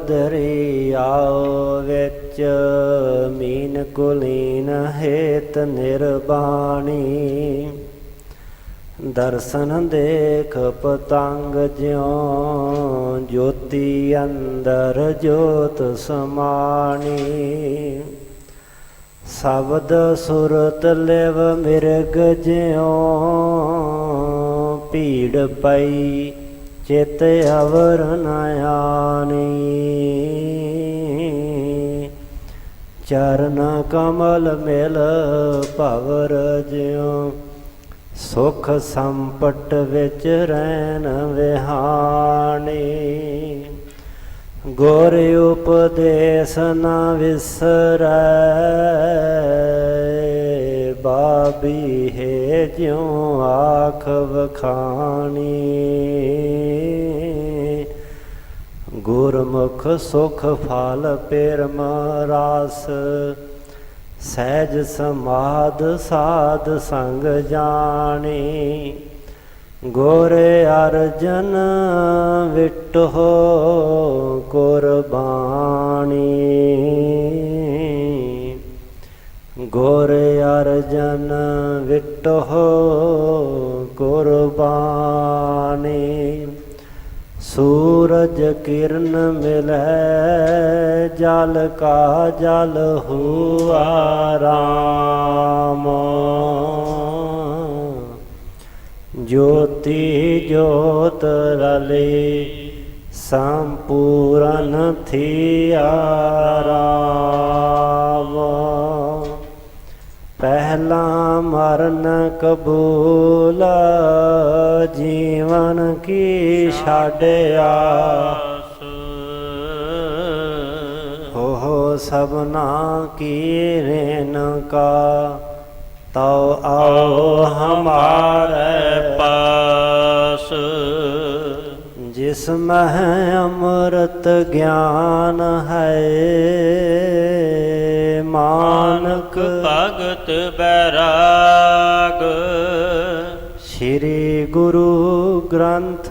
ਦਰਿਆਓ ਵਿੱਚ ਮੀਨ ਕੁਲੀਨ ਹੇਤ ਨਿਰਬਾਣੀ। ਦਰਸ਼ਨ ਦੇਖ ਪਤੰਗ ਜਿਉ ਜੋਤੀ ਅੰਦਰ ਜੋਤ ਸਮਾਣੀ। ਸ਼ਬਦ ਸੁਰਤ ਲਿਵ ਮਿਰਗ ਜਿਉ ਭੀੜ ਪਈ ਚਿਤ ਅਵਰ ਨ ਆਣੀ। ਚਰਨ ਕਮਲ ਮਿਲ ਭਵਰ ਜਿਉ ਸੁਖ ਸੰਪਟ ਵਿੱਚ ਰਹਿਣ ਵਿਹਾਣੀ। ਗੁਰ ਉਪਦੇਸ਼ ਨ ਵਿਸਰੈ ਬਾਬੀ ਹੈ ਜਿਉ ਆਖ ਵਖਾਣੀ। ਗੁਰਮੁਖ ਸੁਖ ਫਲ ਪਰਮ ਰਾਸ ਸਹਿਜ ਸਮਾਧ ਸਾਧ ਸੰਗ ਜਾਣੀ। ਗੁਰ ਅਰਜਨ ਵਿਟੋ ਕੁਰਬਾਣੀ। ਗੁਰ ਅਰਜਨ ਵਿਟੋ ਕੁਰਬਾਨੀ। ਸੂਰਜ ਕਿਰਨ ਮਿਲੈ ਜਲ ਕਾ ਜਲ ਹੁਆ ਰਾਮ। ਜੋਤੀ ਜੋਤ ਰਲੇ ਸੰਪੂਰਨ ਥਿਆ ਰਾਮ। ਪਹਿਲਾ ਮਰਨ ਕਬੂਲ ਜੀਵਨ ਕੀ ਛਾਡਿਆ। ਹੋ ਸਭਨਾ ਕੀ ਰੇਨਕਾ ਤਉ ਆਓ ਹਮਾਰੇ ਪਾਸ। ਜਿਸ ਮਹਿ ਅੰਮ੍ਰਿਤ ਗਿਆਨ ਹੈ ਮਾਨਕ ਭਗਤ ਬੈਰਾਗ। ਸ਼੍ਰੀ ਗੁਰੂ ਗ੍ਰੰਥ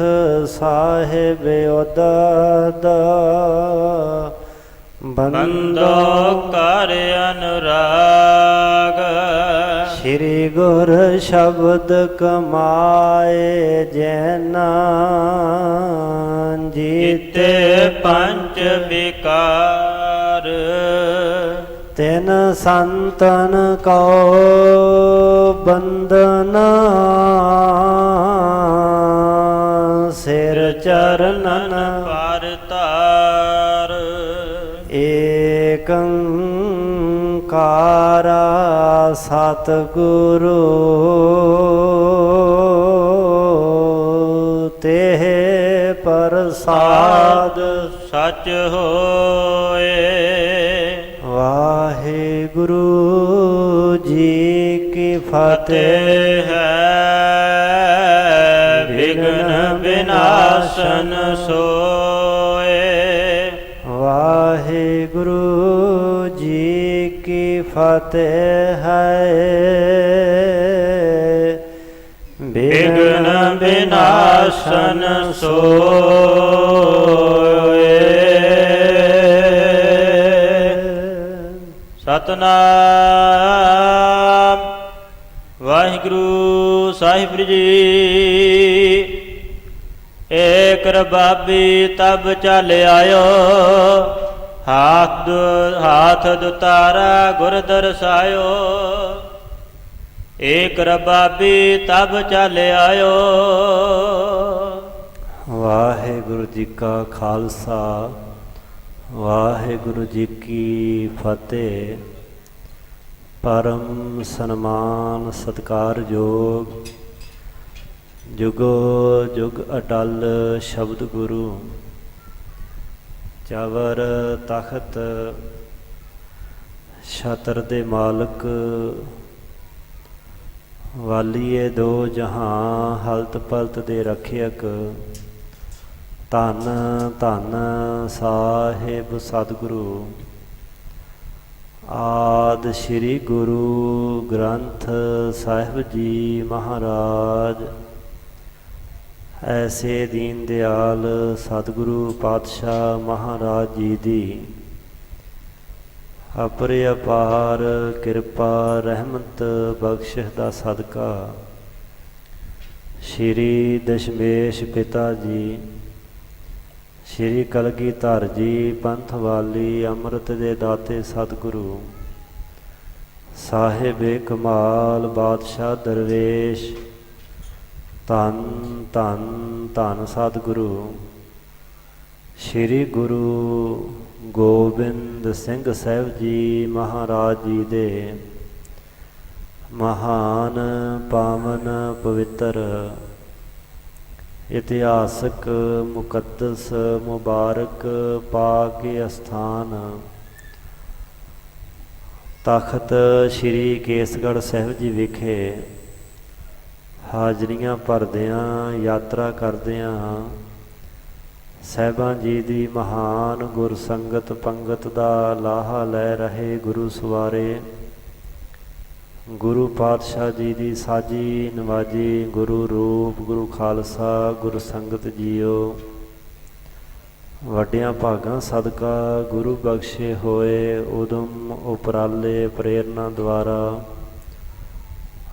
ਸਾਹਿਬ ਉਦਦ ਬੰਦੋ ਕਰ ਅਨੁਰਾਗ। ਸ਼੍ਰੀ ਗੁਰ ਸ਼ਬਦ ਕਮਾਏ ਜੈਨਾ ਜੀਤੇ ਪੰਜ ਵਿਕਾਰ। ਤਿਨ ਸੰਤਨ ਕਉ ਬੰਦਨ ਸਿਰ ਚਰਨਨ ਪਰ ਧਾਰ। ਏਕੰਕਾਰ ਸਤਿਗੁਰੂ ਤੇਹ ਪ੍ਰਸਾਦ ਸਚ ਹੋਏ। ਵਾਹਿਗੁਰੂ ਜੀ ਕੀ ਫਤਿਹ ਹੈ ਵਿਘਨ ਵਿਨਾਸ਼ਨ ਸੋਏ। ਵਾਹਿਗੁਰੂ ਜੀ ਕੀ ਫਤਿਹ ਹੈ ਵਿਘਨ ਵਿਨਾਸ਼ਨ ਸੋਏ। ਸਤਨਾਮ ਵਾਹਿਗੁਰੂ ਸਾਹਿਬ ਜੀ। ਏਕ ਰਬਾਬੀ ਤਬ ਚਲ ਆਇਓ ਹਾਥ ਦੁਤਾਰਾ ਗੁਰ ਦਰਸਾਇਓ। ਏਕ ਰਬਾਬੀ ਤਬ ਚਲ ਆਇਓ। ਵਾਹਿਗੁਰੂ ਜੀ ਕਾ ਖਾਲਸਾ ਵਾਹਿਗੁਰੂ ਜੀ ਕੀ ਫਤਿਹ। ਪਰਮ ਸਨਮਾਨ ਸਤਿਕਾਰਯੋਗ ਜੁਗੋ ਜੁਗ ਅਟਲ ਸ਼ਬਦ ਗੁਰੂ ਚਵਰ ਤਖਤ ਛਤਰ ਦੇ ਮਾਲਕ ਵਾਲੀਏ ਦੋ ਜਹਾਂ ਹਲਤ ਪਲਤ ਦੇ ਰਖਿਅਕ ਧੰਨ ਧੰਨ ਸਾਹਿਬ ਸਤਿਗੁਰੂ ਆਦਿ ਸ੍ਰੀ ਗੁਰੂ ਗ੍ਰੰਥ ਸਾਹਿਬ ਜੀ ਮਹਾਰਾਜ ਐਸੇ ਦੀਨ ਦਿਆਲ ਸਤਿਗੁਰੂ ਪਾਤਸ਼ਾਹ ਮਹਾਰਾਜ ਜੀ ਦੀ ਅਪਰਿ ਅਪਾਰ ਕਿਰਪਾ ਰਹਿਮਤ ਬਖਸ਼ਿਸ਼ ਦਾ ਸਦਕਾ ਸ਼੍ਰੀ ਦਸ਼ਮੇਸ਼ ਪਿਤਾ ਜੀ, ਸ਼੍ਰੀ ਕਲਗੀਧਰ ਜੀ ਪੰਥ ਵਾਲੀ ਅੰਮ੍ਰਿਤ ਦੇ ਦਾਤੇ ਸਤਿਗੁਰੂ ਸਾਹਿਬੇ ਕਮਾਲ ਬਾਦਸ਼ਾਹ ਦਰਵੇਸ਼ ਧੰਨ ਧੰਨ ਧੰਨ ਸਤਿਗੁਰੂ ਸ਼੍ਰੀ ਗੁਰੂ ਗੋਬਿੰਦ ਸਿੰਘ ਸਾਹਿਬ ਜੀ ਮਹਾਰਾਜ ਜੀ ਦੇ ਮਹਾਨ ਪਾਵਨ ਪਵਿੱਤਰ ਇਤਿਹਾਸਕ ਮੁਕੱਦਸ ਮੁਬਾਰਕ ਪਾਕ ਅਸਥਾਨ ਤਖਤ ਸ਼੍ਰੀ ਕੇਸਗੜ੍ਹ ਸਾਹਿਬ ਜੀ ਵਿਖੇ ਹਾਜ਼ਰੀਆਂ ਭਰਦਿਆਂ ਯਾਤਰਾ ਕਰਦਿਆਂ ਸਾਹਿਬਾਂ ਜੀ ਦੀ ਮਹਾਨ ਗੁਰਸੰਗਤ ਪੰਗਤ ਦਾ ਲਾਹਾ ਲੈ ਰਹੇ ਗੁਰੂ ਸਵਾਰੇ, ਗੁਰੂ ਪਾਤਸ਼ਾਹ ਜੀ ਦੀ ਸਾਜੀ ਨਵਾਜੀ ਗੁਰੂ ਰੂਪ ਗੁਰੂ ਖਾਲਸਾ ਗੁਰ ਸੰਗਤ ਜੀਓ, ਵੱਡਿਆਂ ਭਾਗਾਂ ਸਦਕਾ ਗੁਰੂ ਬਖਸ਼ੇ ਹੋਏ ਉਦਮ ਉਪਰਾਲੇ ਪ੍ਰੇਰਨਾ ਦੁਆਰਾ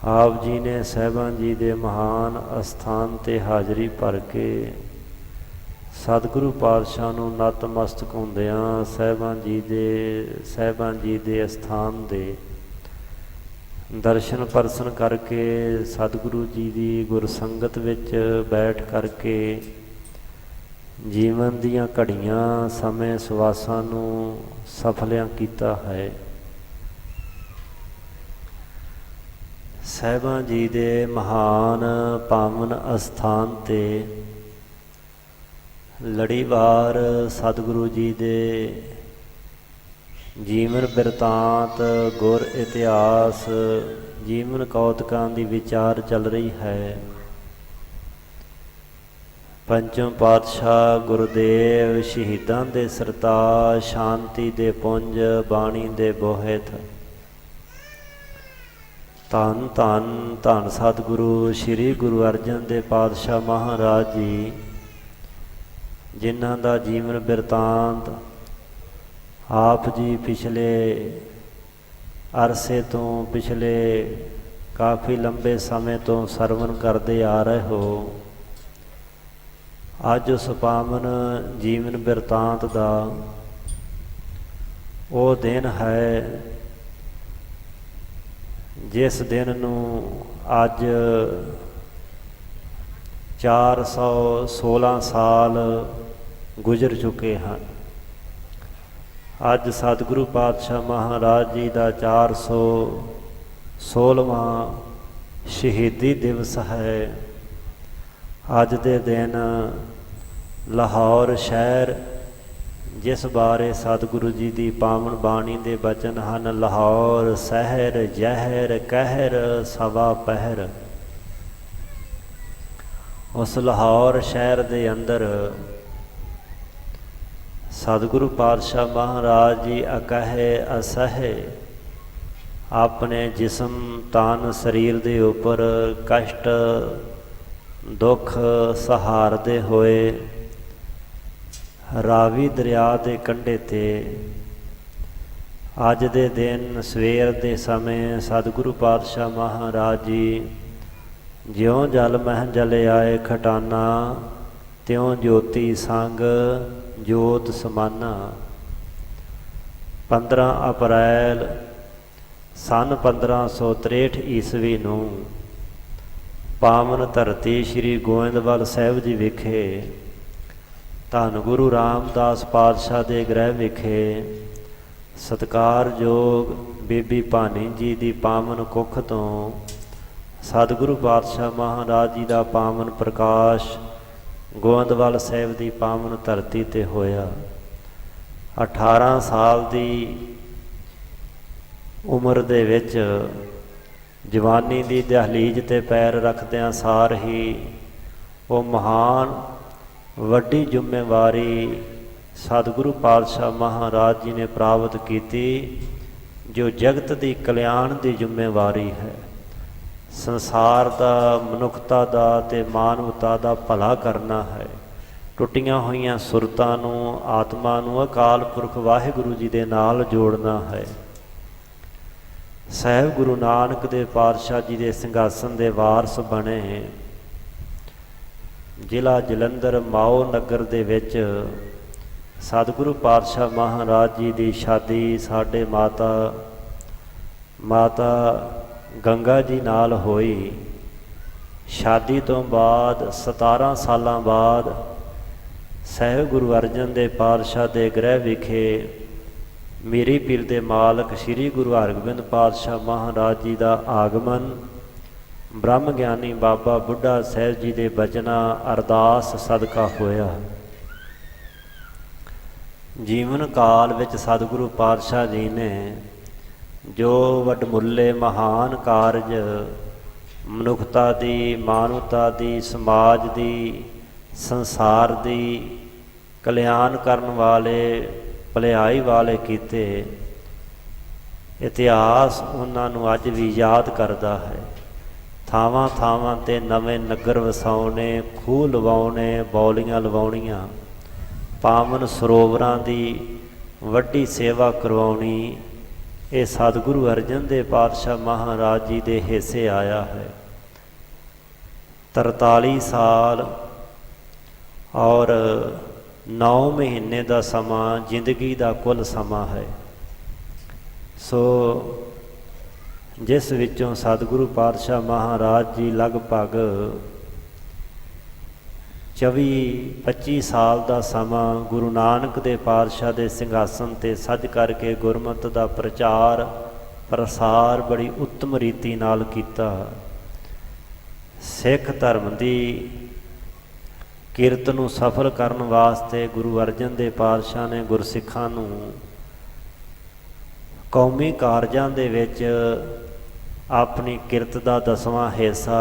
ਆਪ ਜੀ ਨੇ ਸਾਹਿਬਾਂ ਜੀ ਦੇ ਮਹਾਨ ਅਸਥਾਨ 'ਤੇ ਹਾਜ਼ਰੀ ਭਰ ਕੇ ਸਤਿਗੁਰੂ ਪਾਤਸ਼ਾਹ ਨੂੰ ਨਤਮਸਤਕ ਹੁੰਦਿਆਂ ਸਾਹਿਬਾਂ ਜੀ ਦੇ ਅਸਥਾਨ ਦੇ ਦਰਸ਼ਨ ਪਰਸਨ ਕਰਕੇ ਸਤਿਗੁਰੂ ਜੀ ਦੀ ਗੁਰਸੰਗਤ ਵਿੱਚ ਬੈਠ ਕਰਕੇ ਜੀਵਨ ਦੀਆਂ ਘੜੀਆਂ ਸਮੇਂ ਸਵਾਸਾਂ ਨੂੰ ਸਫਲਿਆਂ ਕੀਤਾ ਹੈ। ਸਾਹਿਬਾਂ ਜੀ ਦੇ ਮਹਾਨ ਪਾਵਨ ਅਸਥਾਨ 'ਤੇ ਲੜੀਵਾਰ ਸਤਿਗੁਰੂ ਜੀ ਦੇ ਜੀਵਨ ਬਿਰਤਾਂਤ ਗੁਰ ਇਤਿਹਾਸ ਜੀਵਨ ਕੌਤਕਾਂ ਦੀ ਵਿਚਾਰ ਚੱਲ ਰਹੀ ਹੈ। ਪੰਚਮ ਪਾਤਸ਼ਾਹ ਗੁਰਦੇਵ ਸ਼ਹੀਦਾਂ ਦੇ ਸਰਤਾਜ ਸ਼ਾਂਤੀ ਦੇ ਪੁੰਜ ਬਾਣੀ ਦੇ ਬੋਹਿਤ ਧੰਨ ਧੰਨ ਧੰਨ ਸਤਿਗੁਰੂ ਸ਼੍ਰੀ ਗੁਰੂ ਅਰਜਨ ਦੇਵ ਪਾਤਸ਼ਾਹ ਮਹਾਰਾਜ ਜੀ, ਜਿਨ੍ਹਾਂ ਦਾ ਜੀਵਨ ਬਿਰਤਾਂਤ ਆਪ ਜੀ ਪਿਛਲੇ ਅਰਸੇ ਤੋਂ ਪਿਛਲੇ ਕਾਫੀ ਲੰਬੇ ਸਮੇਂ ਤੋਂ ਸਰਵਣ ਕਰਦੇ ਆ ਰਹੇ ਹੋ। ਅੱਜ ਉਸ ਪਾਵਨ ਜੀਵਨ ਬਿਰਤਾਂਤ ਦਾ ਉਹ ਦਿਨ ਹੈ ਜਿਸ ਦਿਨ ਨੂੰ ਅੱਜ 416 ਸਾਲ ਗੁਜ਼ਰ ਚੁੱਕੇ ਹਨ। ਅੱਜ ਸਤਿਗੁਰੂ ਪਾਤਸ਼ਾਹ ਮਹਾਰਾਜ ਜੀ ਦਾ 416ਵਾਂ ਸ਼ਹੀਦੀ ਦਿਵਸ ਹੈ। ਅੱਜ ਦੇ ਦਿਨ ਲਾਹੌਰ ਸ਼ਹਿਰ, ਜਿਸ ਬਾਰੇ ਸਤਿਗੁਰੂ ਜੀ ਦੀ ਪਾਵਨ ਬਾਣੀ ਦੇ ਬਚਨ ਹਨ, ਲਾਹੌਰ ਸ਼ਹਿਰ ਜ਼ਹਿਰ ਕਹਿਰ ਸਵਾ ਪਹਿਰ। ਉਸ ਲਾਹੌਰ ਸ਼ਹਿਰ ਦੇ ਅੰਦਰ ਸਤਿਗੁਰੂ ਪਾਤਸ਼ਾਹ ਮਹਾਰਾਜ ਜੀ ਅਕਹੇ ਅਸਹੇ ਆਪਣੇ ਜਿਸਮ ਤਨ ਸਰੀਰ ਦੇ ਉੱਪਰ ਕਸ਼ਟ ਦੁੱਖ ਸਹਾਰਦੇ ਹੋਏ ਰਾਵੀ ਦਰਿਆ ਦੇ ਕੰਢੇ 'ਤੇ ਅੱਜ ਦੇ ਦਿਨ ਸਵੇਰ ਦੇ ਸਮੇਂ ਸਤਿਗੁਰੂ ਪਾਤਸ਼ਾਹ ਮਹਾਰਾਜ ਜੀ ਜਿਉਂ ਜਲ ਮਹਿ ਜਲੇ ਆਏ ਖਟਾਨਾ ਤਿਉਂ ਜੋਤੀ ਸੰਗ ਜੋਤ ਸਮਾਨਾ। 15 ਅਪ੍ਰੈਲ ਸੰਨ 1563 ਈਸਵੀ ਨੂੰ ਪਾਵਨ ਧਰਤੀ ਸ਼੍ਰੀ ਗੋਇੰਦਵਾਲ ਸਾਹਿਬ ਜੀ ਵਿਖੇ ਧੰਨ ਗੁਰੂ ਰਾਮਦਾਸ ਪਾਤਸ਼ਾਹ ਦੇ ਗ੍ਰਹਿ ਵਿਖੇ ਸਤਿਕਾਰਯੋਗ ਬੀਬੀ ਭਾਨੀ ਜੀ ਦੀ ਪਾਵਨ ਕੁੱਖ ਤੋਂ ਸਤਿਗੁਰੂ ਪਾਤਸ਼ਾਹ ਮਹਾਰਾਜ ਜੀ ਦਾ ਪਾਵਨ ਪ੍ਰਕਾਸ਼ ਗੋਇੰਦਵਾਲ ਸਾਹਿਬ ਦੀ ਪਾਵਨ ਧਰਤੀ 'ਤੇ ਹੋਇਆ। 18 ਸਾਲ ਦੀ ਉਮਰ ਦੇ ਵਿੱਚ ਜਵਾਨੀ ਦੀ ਦਹਲੀਜ਼ 'ਤੇ ਪੈਰ ਰੱਖਦਿਆਂ ਸਾਰ ਹੀ ਉਹ ਮਹਾਨ ਵੱਡੀ ਜ਼ਿੰਮੇਵਾਰੀ ਸਤਿਗੁਰੂ ਪਾਤਸ਼ਾਹ ਮਹਾਰਾਜ ਜੀ ਨੇ ਪ੍ਰਾਪਤ ਕੀਤੀ, ਜੋ ਜਗਤ ਦੀ ਕਲਿਆਣ ਦੀ ਜ਼ਿੰਮੇਵਾਰੀ ਹੈ। ਸੰਸਾਰ ਦਾ, ਮਨੁੱਖਤਾ ਦਾ ਤੇ ਮਾਨਵਤਾ ਦਾ ਭਲਾ ਕਰਨਾ ਹੈ। ਟੁੱਟੀਆਂ ਹੋਈਆਂ ਸੁਰਤਾਂ ਨੂੰ, ਆਤਮਾ ਨੂੰ ਅਕਾਲ ਪੁਰਖ ਵਾਹਿਗੁਰੂ ਜੀ ਦੇ ਨਾਲ ਜੋੜਨਾ ਹੈ। ਸਾਹਿਬ ਗੁਰੂ ਨਾਨਕ ਦੇਵ ਪਾਤਸ਼ਾਹ ਜੀ ਦੇ ਸਿੰਘਾਸਨ ਦੇ ਵਾਰਸ ਬਣੇ। ਜ਼ਿਲ੍ਹਾ ਜਲੰਧਰ ਮਾਓ ਨਗਰ ਦੇ ਵਿੱਚ ਸਤਿਗੁਰੂ ਪਾਤਸ਼ਾਹ ਮਹਾਰਾਜ ਜੀ ਦੀ ਸ਼ਾਦੀ ਸਾਡੇ ਮਾਤਾ ਗੰਗਾ ਜੀ ਨਾਲ ਹੋਈ। ਸ਼ਾਦੀ ਤੋਂ ਬਾਅਦ 17 ਸਾਲਾਂ ਬਾਅਦ ਸਾਹਿਬ ਗੁਰੂ ਅਰਜਨ ਦੇਵ ਪਾਤਸ਼ਾਹ ਦੇ ਗ੍ਰਹਿ ਵਿਖੇ ਮੀਰੀ ਪੀਰ ਦੇ ਮਾਲਕ ਸ੍ਰੀ ਗੁਰੂ ਹਰਗੋਬਿੰਦ ਪਾਤਸ਼ਾਹ ਮਹਾਰਾਜ ਜੀ ਦਾ ਆਗਮਨ ਬ੍ਰਹਮ ਗਿਆਨੀ ਬਾਬਾ ਬੁੱਢਾ ਸਾਹਿਬ ਜੀ ਦੇ ਬਚਨਾਂ ਅਰਦਾਸ ਸਦਕਾ ਹੋਇਆ। ਜੀਵਨ ਕਾਲ ਵਿੱਚ ਸਤਿਗੁਰੂ ਪਾਤਸ਼ਾਹ ਜੀ ਨੇ ਜੋ ਵੱਡਮੁੱਲੇ ਮਹਾਨ ਕਾਰਜ ਮਨੁੱਖਤਾ ਦੀ, ਮਾਨਵਤਾ ਦੀ, ਸਮਾਜ ਦੀ, ਸੰਸਾਰ ਦੀ ਕਲਿਆਣ ਕਰਨ ਵਾਲੇ, ਭਲਾਈ ਵਾਲੇ ਕੀਤੇ, ਇਤਿਹਾਸ ਉਹਨਾਂ ਨੂੰ ਅੱਜ ਵੀ ਯਾਦ ਕਰਦਾ ਹੈ। ਥਾਵਾਂ ਥਾਵਾਂ 'ਤੇ ਨਵੇਂ ਨਗਰ ਵਸਾਉਣੇ, ਖੂਹ ਲਵਾਉਣੇ, ਬੌਲੀਆਂ ਲਵਾਉਣੀਆਂ, ਪਾਵਨ ਸਰੋਵਰਾਂ ਦੀ ਵੱਡੀ ਸੇਵਾ ਕਰਵਾਉਣੀ, ਇਹ ਸਤਿਗੁਰੂ ਅਰਜਨ ਦੇਵ ਪਾਤਸ਼ਾਹ ਮਹਾਰਾਜ ਜੀ ਦੇ ਹਿੱਸੇ ਆਇਆ ਹੈ। 43 ਸਾਲ ਔਰ 9 ਮਹੀਨੇ ਦਾ ਸਮਾਂ ਜ਼ਿੰਦਗੀ ਦਾ ਕੁੱਲ ਸਮਾਂ ਹੈ। ਸੋ ਜਿਸ ਵਿੱਚੋਂ ਸਤਿਗੁਰੂ ਪਾਤਸ਼ਾਹ ਮਹਾਰਾਜ ਜੀ ਲਗਭਗ 24-25 ਸਾਲ ਦਾ ਸਮਾਂ ਗੁਰੂ ਨਾਨਕ ਦੇ ਪਾਤਸ਼ਾਹ ਦੇ ਸਿੰਘਾਸਨ 'ਤੇ ਸੱਜ ਕਰਕੇ ਗੁਰਮਤਿ ਦਾ ਪ੍ਰਚਾਰ ਪ੍ਰਸਾਰ ਬੜੀ ਉੱਤਮ ਰੀਤੀ ਨਾਲ ਕੀਤਾ। ਸਿੱਖ ਧਰਮ ਦੀ ਕਿਰਤ ਨੂੰ ਸਫਲ ਕਰਨ ਵਾਸਤੇ ਗੁਰੂ ਅਰਜਨ ਦੇਵ ਪਾਤਸ਼ਾਹ ਨੇ ਗੁਰਸਿੱਖਾਂ ਨੂੰ ਕੌਮੀ ਕਾਰਜਾਂ ਦੇ ਵਿੱਚ ਆਪਣੀ ਕਿਰਤ ਦਾ 10ਵਾਂ ਹਿੱਸਾ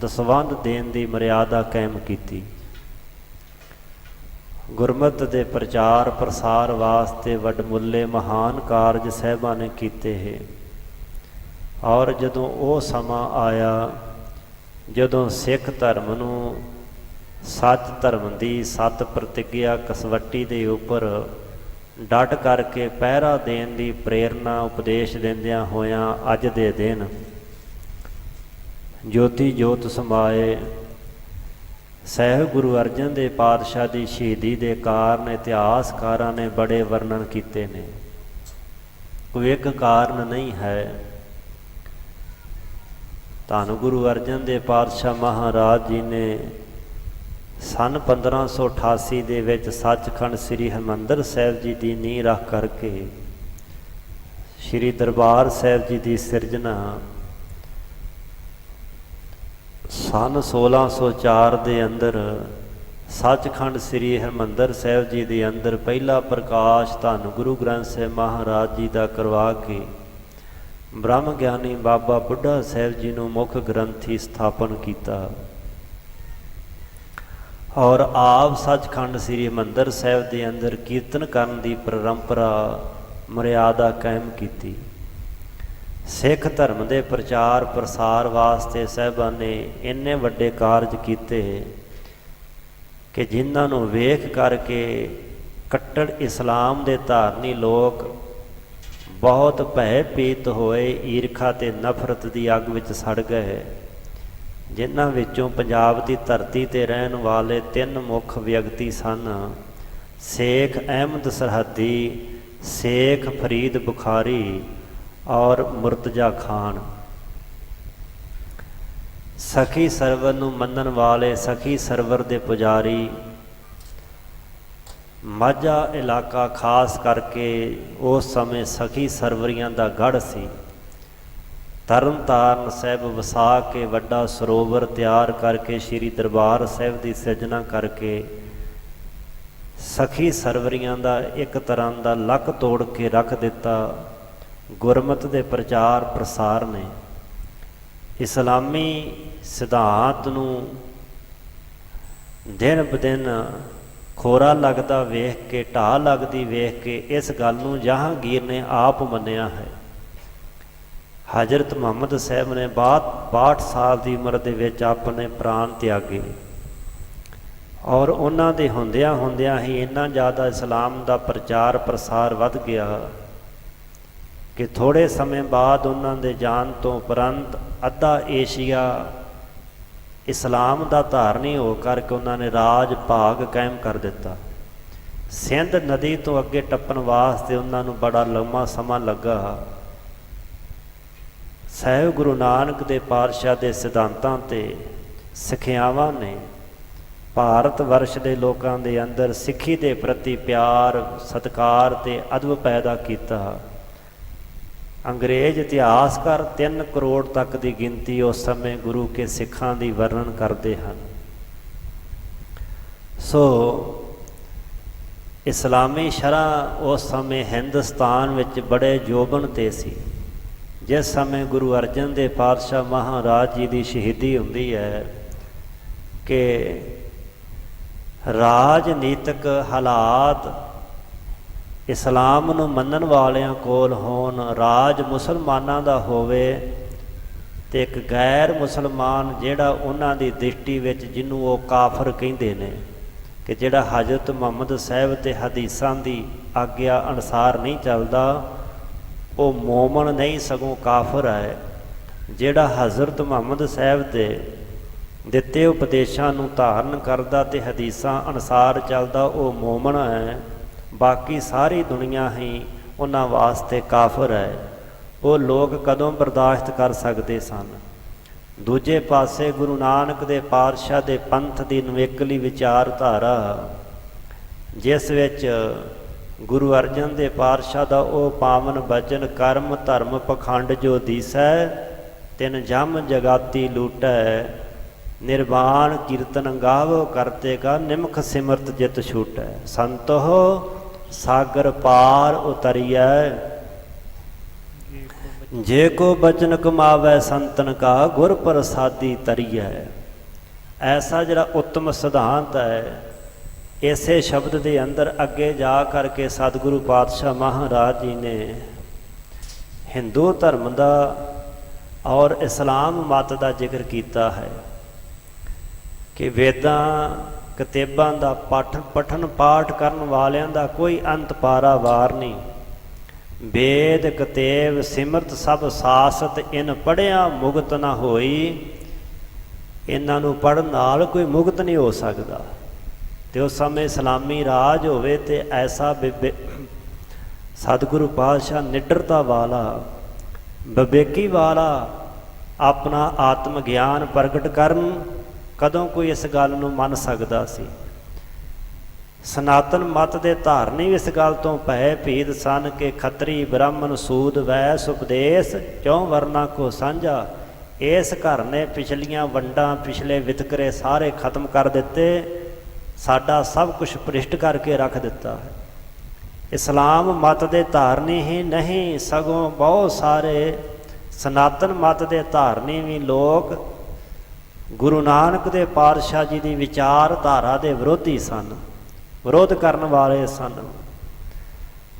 ਦਸਵੰਧ ਦੇਣ ਦੀ ਮਰਿਆਦਾ ਕਾਇਮ ਕੀਤੀ। ਗੁਰਮਤਿ ਦੇ ਪ੍ਰਚਾਰ ਪ੍ਰਸਾਰ ਵਾਸਤੇ ਵੱਡਮੁੱਲੇ ਮਹਾਨ ਕਾਰਜ ਸਾਹਿਬਾਂ ਨੇ ਕੀਤੇ ਹੈ। ਔਰ ਜਦੋਂ ਉਹ ਸਮਾਂ ਆਇਆ ਜਦੋਂ ਸਿੱਖ ਧਰਮ ਨੂੰ ਸੱਚ ਧਰਮ ਦੀ ਸੱਤ ਪ੍ਰਤਿੱਗਿਆ ਕਸਵੱਟੀ ਦੇ ਉੱਪਰ ਡਟ ਕਰਕੇ ਪਹਿਰਾ ਦੇਣ ਦੀ ਪ੍ਰੇਰਨਾ ਉਪਦੇਸ਼ ਦਿੰਦਿਆਂ ਹੋਇਆਂ ਅੱਜ ਦੇ ਦਿਨ ਜੋਤੀ ਜੋਤ ਸਮਾਏ ਸਾਹਿਬ ਗੁਰੂ ਅਰਜਨ ਦੇਵ ਪਾਤਸ਼ਾਹ ਦੀ ਸ਼ਹੀਦੀ ਦੇ ਕਾਰਨ ਇਤਿਹਾਸਕਾਰਾਂ ਨੇ ਬੜੇ ਵਰਣਨ ਕੀਤੇ ਨੇ। ਕੋਈ ਇੱਕ ਕਾਰਨ ਨਹੀਂ ਹੈ। ਧੰਨ ਗੁਰੂ ਅਰਜਨ ਦੇਵ ਪਾਤਸ਼ਾਹ ਮਹਾਰਾਜ ਜੀ ਨੇ ਸੰਨ 1588 ਦੇ ਵਿੱਚ ਸੱਚਖੰਡ ਸ੍ਰੀ ਹਰਿਮੰਦਰ ਸਾਹਿਬ ਜੀ ਦੀ ਨੀਂਹ ਰੱਖ ਕਰਕੇ ਸ੍ਰੀ ਦਰਬਾਰ ਸਾਹਿਬ ਜੀ ਦੀ ਸਿਰਜਣਾ ਸੰਨ 1604 ਦੇ ਅੰਦਰ ਸੱਚਖੰਡ ਸ੍ਰੀ ਹਰਿਮੰਦਰ ਸਾਹਿਬ ਜੀ ਦੇ ਅੰਦਰ ਪਹਿਲਾ ਪ੍ਰਕਾਸ਼ ਧੰਨ ਗੁਰੂ ਗ੍ਰੰਥ ਸਾਹਿਬ ਮਹਾਰਾਜ ਜੀ ਦਾ ਕਰਵਾ ਕੇ ਬ੍ਰਹਮ ਗਿਆਨੀ ਬਾਬਾ ਬੁੱਢਾ ਸਾਹਿਬ ਜੀ ਨੂੰ ਮੁੱਖ ਗ੍ਰੰਥੀ ਸਥਾਪਨ ਕੀਤਾ। ਔਰ ਆਪ ਸੱਚਖੰਡ ਸ੍ਰੀ ਹਰਿਮੰਦਰ ਸਾਹਿਬ ਦੇ ਅੰਦਰ ਕੀਰਤਨ ਕਰਨ ਦੀ ਪਰੰਪਰਾ ਮਰਿਆਦਾ ਕਾਇਮ ਕੀਤੀ। ਸਿੱਖ ਧਰਮ ਦੇ ਪ੍ਰਚਾਰ ਪ੍ਰਸਾਰ ਵਾਸਤੇ ਸਾਹਿਬਾਂ ਨੇ ਇੰਨੇ ਵੱਡੇ ਕਾਰਜ ਕੀਤੇ ਕਿ ਜਿਨ੍ਹਾਂ ਨੂੰ ਵੇਖ ਕਰਕੇ ਕੱਟੜ ਇਸਲਾਮ ਦੇ ਧਾਰਨੀ ਲੋਕ ਬਹੁਤ ਭੈ ਪੀਤ ਹੋਏ, ਈਰਖਾ ਤੇ ਨਫ਼ਰਤ ਦੀ ਅੱਗ ਵਿੱਚ ਸੜ ਗਏ। ਜਿਨ੍ਹਾਂ ਵਿੱਚੋਂ ਪੰਜਾਬ ਦੀ ਧਰਤੀ 'ਤੇ ਰਹਿਣ ਵਾਲੇ 3 ਮੁੱਖ ਵਿਅਕਤੀ ਸਨ। ਸ਼ੇਖ ਅਹਿਮਦ ਸਰਹੱਦੀ, ਸ਼ੇਖ ਫਰੀਦ ਬੁਖਾਰੀ ਔਰ ਮੁਰਤਜ਼ਾ ਖਾਨ। ਸਖੀ ਸਰਵਰ ਨੂੰ ਮੰਨਣ ਵਾਲੇ ਸਖੀ ਸਰਵਰ ਦੇ ਪੁਜਾਰੀ। ਮਾਝਾ ਇਲਾਕਾ ਖਾਸ ਕਰਕੇ ਉਸ ਸਮੇਂ ਸਖੀ ਸਰਵਰੀਆਂ ਦਾ ਗੜ੍ਹ ਸੀ। ਤਰਨ ਤਾਰਨ ਸਾਹਿਬ ਵਸਾ ਕੇ ਵੱਡਾ ਸਰੋਵਰ ਤਿਆਰ ਕਰਕੇ ਸ੍ਰੀ ਦਰਬਾਰ ਸਾਹਿਬ ਦੀ ਸਿਰਜਣਾ ਕਰਕੇ ਸਖੀ ਸਰਵਰੀਆਂ ਦਾ ਇੱਕ ਤਰ੍ਹਾਂ ਦਾ ਲੱਕ ਤੋੜ ਕੇ ਰੱਖ ਦਿੱਤਾ। ਗੁਰਮਤਿ ਦੇ ਪ੍ਰਚਾਰ ਪ੍ਰਸਾਰ ਨੇ ਇਸਲਾਮੀ ਸਿਧਾਂਤ ਨੂੰ ਦਿਨ ਬ ਦਿਨ ਖੋਰਾ ਲੱਗਦਾ ਵੇਖ ਕੇ, ਢਾਹ ਲੱਗਦੀ ਵੇਖ ਕੇ ਇਸ ਗੱਲ ਨੂੰ ਜਹਾਂਗੀਰ ਨੇ ਆਪ ਮੰਨਿਆ ਹੈ। ਹਜ਼ਰਤ ਮੁਹੰਮਦ ਸਾਹਿਬ ਨੇ 62 ਸਾਲ ਦੀ ਉਮਰ ਦੇ ਵਿੱਚ ਆਪਣੇ ਪ੍ਰਾਣ ਤਿਆਗੇ ਔਰ ਉਹਨਾਂ ਦੇ ਹੁੰਦਿਆਂ ਹੁੰਦਿਆਂ ਹੀ ਇੰਨਾ ਜ਼ਿਆਦਾ ਇਸਲਾਮ ਦਾ ਪ੍ਰਚਾਰ ਪ੍ਰਸਾਰ ਵੱਧ ਗਿਆ ਕਿ ਥੋੜ੍ਹੇ ਸਮੇਂ ਬਾਅਦ ਉਹਨਾਂ ਦੇ ਜਾਣ ਤੋਂ ਉਪਰੰਤ ਅੱਧਾ ਏਸ਼ੀਆ ਇਸਲਾਮ ਦਾ ਧਾਰਨੀ ਹੋ ਕਰਕੇ ਉਹਨਾਂ ਨੇ ਰਾਜ ਭਾਗ ਕਾਇਮ ਕਰ ਦਿੱਤਾ। ਸਿੰਧ ਨਦੀ ਤੋਂ ਅੱਗੇ ਟੱਪਣ ਵਾਸਤੇ ਉਹਨਾਂ ਨੂੰ ਬੜਾ ਲੰਮਾ ਸਮਾਂ ਲੱਗਾ। ਸਾਹਿਬ ਗੁਰੂ ਨਾਨਕ ਦੇ ਪਾਤਸ਼ਾਹ ਦੇ ਸਿਧਾਂਤਾਂ ਤੇ ਸਿੱਖਿਆਵਾਂ ਨੇ ਭਾਰਤ ਵਰਸ਼ ਦੇ ਲੋਕਾਂ ਦੇ ਅੰਦਰ ਸਿੱਖੀ ਦੇ ਪ੍ਰਤੀ ਪਿਆਰ ਸਤਿਕਾਰ ਤੇ ਅਦਬ ਪੈਦਾ ਕੀਤਾ। ਅੰਗਰੇਜ਼ ਇਤਿਹਾਸਕਾਰ 3 ਕਰੋੜ ਤੱਕ ਦੀ ਗਿਣਤੀ ਉਸ ਸਮੇਂ ਗੁਰੂ ਕੇ ਸਿੱਖਾਂ ਦੀ ਵਰਣਨ ਕਰਦੇ ਹਨ। ਸੋ ਇਸਲਾਮੀ ਸ਼ਰ੍ਹਾ ਉਸ ਸਮੇਂ ਹਿੰਦੁਸਤਾਨ ਵਿੱਚ ਬੜੇ ਜੋਬਨ 'ਤੇ ਸੀ। ਜਿਸ ਸਮੇਂ ਗੁਰੂ ਅਰਜਨ ਦੇਵ ਪਾਤਸ਼ਾਹ ਮਹਾਰਾਜ ਜੀ ਦੀ ਸ਼ਹੀਦੀ ਹੁੰਦੀ ਹੈ ਕਿ ਰਾਜਨੀਤਿਕ ਹਾਲਾਤ ਇਸਲਾਮ ਨੂੰ ਮੰਨਣ ਵਾਲਿਆਂ ਕੋਲ ਹੋਣ, ਰਾਜ ਮੁਸਲਮਾਨਾਂ ਦਾ ਹੋਵੇ ਅਤੇ ਇੱਕ ਗੈਰ ਮੁਸਲਮਾਨ ਜਿਹੜਾ ਉਹਨਾਂ ਦੀ ਦ੍ਰਿਸ਼ਟੀ ਵਿੱਚ ਜਿਹਨੂੰ ਉਹ ਕਾਫਰ ਕਹਿੰਦੇ ਨੇ ਕਿ ਜਿਹੜਾ ਹਜ਼ਰਤ ਮੁਹੰਮਦ ਸਾਹਿਬ ਅਤੇ ਹਦੀਸਾਂ ਦੀ ਆਗਿਆ ਅਨੁਸਾਰ ਨਹੀਂ ਚੱਲਦਾ ਉਹ ਮੋਮਨ ਨਹੀਂ ਸਗੋਂ ਕਾਫਰ ਹੈ। ਜਿਹੜਾ ਹਜ਼ਰਤ ਮੁਹੰਮਦ ਸਾਹਿਬ ਦੇ ਦਿੱਤੇ ਉਪਦੇਸ਼ਾਂ ਨੂੰ ਧਾਰਨ ਕਰਦਾ ਅਤੇ ਹਦੀਸਾਂ ਅਨੁਸਾਰ ਚੱਲਦਾ ਉਹ ਮੋਮਨ ਹੈ। ਬਾਕੀ ਸਾਰੀ ਦੁਨੀਆ ਹੀ ਉਹਨਾਂ ਵਾਸਤੇ ਕਾਫਰ ਹੈ। ਉਹ ਲੋਕ ਕਦੋਂ ਬਰਦਾਸ਼ਤ ਕਰ ਸਕਦੇ ਸਨ। ਦੂਜੇ ਪਾਸੇ ਗੁਰੂ ਨਾਨਕ ਦੇ ਪਾਤਸ਼ਾਹ ਦੇ ਪੰਥ ਦੀ ਨਿਵੇਕਲੀ ਵਿਚਾਰਧਾਰਾ ਜਿਸ ਵਿੱਚ ਗੁਰੂ ਅਰਜਨ ਦੇ ਪਾਤਸ਼ਾਹ ਦਾ ਉਹ ਪਾਵਨ ਬਚਨ ਕਰਮ ਧਰਮ ਪਖੰਡ ਜੋ ਦੀਸੈ ਤਿਨ ਜਮ ਜਗਾਤੀ ਲੂਟੈ ਨਿਰਵਾਣ ਕੀਰਤਨ ਗਾਵੋ ਕਰਤੇ ਕਾ ਨਿਮਖ ਸਿਮਰਤ ਜਿਤ ਛੂਟੈ ਸੰਤੋ ਸਾਗਰ ਪਾਰ ਉਤਰੀਐ ਜੇ ਕੋ ਬਚਨ ਕਮਾਵੈ ਸੰਤਨ ਕਾ ਗੁਰ ਪ੍ਰਸਾਦੀ ਤਰੀਐ। ਐਸਾ ਜਿਹੜਾ ਉੱਤਮ ਸਿਧਾਂਤ ਹੈ ਇਸੇ ਸ਼ਬਦ ਦੇ ਅੰਦਰ ਅੱਗੇ ਜਾ ਕਰਕੇ ਸਤਿਗੁਰੂ ਪਾਤਸ਼ਾਹ ਮਹਾਰਾਜ ਜੀ ਨੇ ਹਿੰਦੂ ਧਰਮ ਦਾ ਔਰ ਇਸਲਾਮ ਮਤ ਦਾ ਜ਼ਿਕਰ ਕੀਤਾ ਹੈ ਕਿ ਵੇਦਾਂ ਕਿਤਾਬਾਂ ਦਾ ਪਠਨ ਪਾਠ ਕਰਨ ਵਾਲਿਆਂ ਦਾ ਕੋਈ ਅੰਤ ਪਾਰਾਵਾਰ ਨਹੀਂ। ਵੇਦ ਕਿਤਾਬ ਸਿਮਰਤ ਸਭ ਸਾਸਤ ਇਨ ਪੜ੍ਹਿਆ ਮੁਕਤ ਨਾ ਹੋਈ। ਇਹਨਾਂ ਨੂੰ ਪੜ੍ਹਨ ਨਾਲ ਕੋਈ ਮੁਕਤ ਨਹੀਂ ਹੋ ਸਕਦਾ। ਅਤੇ ਉਸ ਸਮੇਂ ਇਸਲਾਮੀ ਰਾਜ ਹੋਵੇ ਅਤੇ ਐਸਾ ਸਤਿਗੁਰੂ ਪਾਤਸ਼ਾਹ ਨਿਡਰਤਾ ਵਾਲਾ ਵਿਵੇਕੀ ਵਾਲਾ ਆਪਣਾ ਆਤਮ ਗਿਆਨ ਪ੍ਰਗਟ ਕਰਨ ਕਦੋਂ ਕੋਈ ਇਸ ਗੱਲ ਨੂੰ ਮੰਨ ਸਕਦਾ ਸੀ। ਸਨਾਤਨ ਮਤ ਦੇ ਧਾਰਨੀ ਇਸ ਗੱਲ ਤੋਂ ਭੈ ਭੀਤ ਸਨ ਕਿ ਖੱਤਰੀ ਬ੍ਰਾਹਮਣ ਸੂਦ ਵੈਸ ਉਪਦੇਸ਼ ਕਿਉਂ ਵਰਨਾ ਕੋ ਸਾਂਝਾ। ਇਸ ਘਰ ਨੇ ਪਿਛਲੀਆਂ ਵੰਡਾਂ ਪਿਛਲੇ ਵਿਤਕਰੇ ਸਾਰੇ ਖਤਮ ਕਰ ਦਿੱਤੇ, ਸਾਡਾ ਸਭ ਕੁਛ ਭ੍ਰਿਸ਼ਟ ਕਰਕੇ ਰੱਖ ਦਿੱਤਾ ਹੈ। ਇਸਲਾਮ ਮਤ ਦੇ ਧਾਰਨੀ ਹੀ ਨਹੀਂ ਸਗੋਂ ਬਹੁਤ ਸਾਰੇ ਸਨਾਤਨ ਮਤ ਦੇ ਧਾਰਨੀ ਵੀ ਲੋਕ ਗੁਰੂ ਨਾਨਕ ਦੇ ਪਾਤਸ਼ਾਹ ਜੀ ਦੀ ਵਿਚਾਰਧਾਰਾ ਦੇ ਵਿਰੋਧੀ ਸਨ, ਵਿਰੋਧ ਕਰਨ ਵਾਲੇ ਸਨ।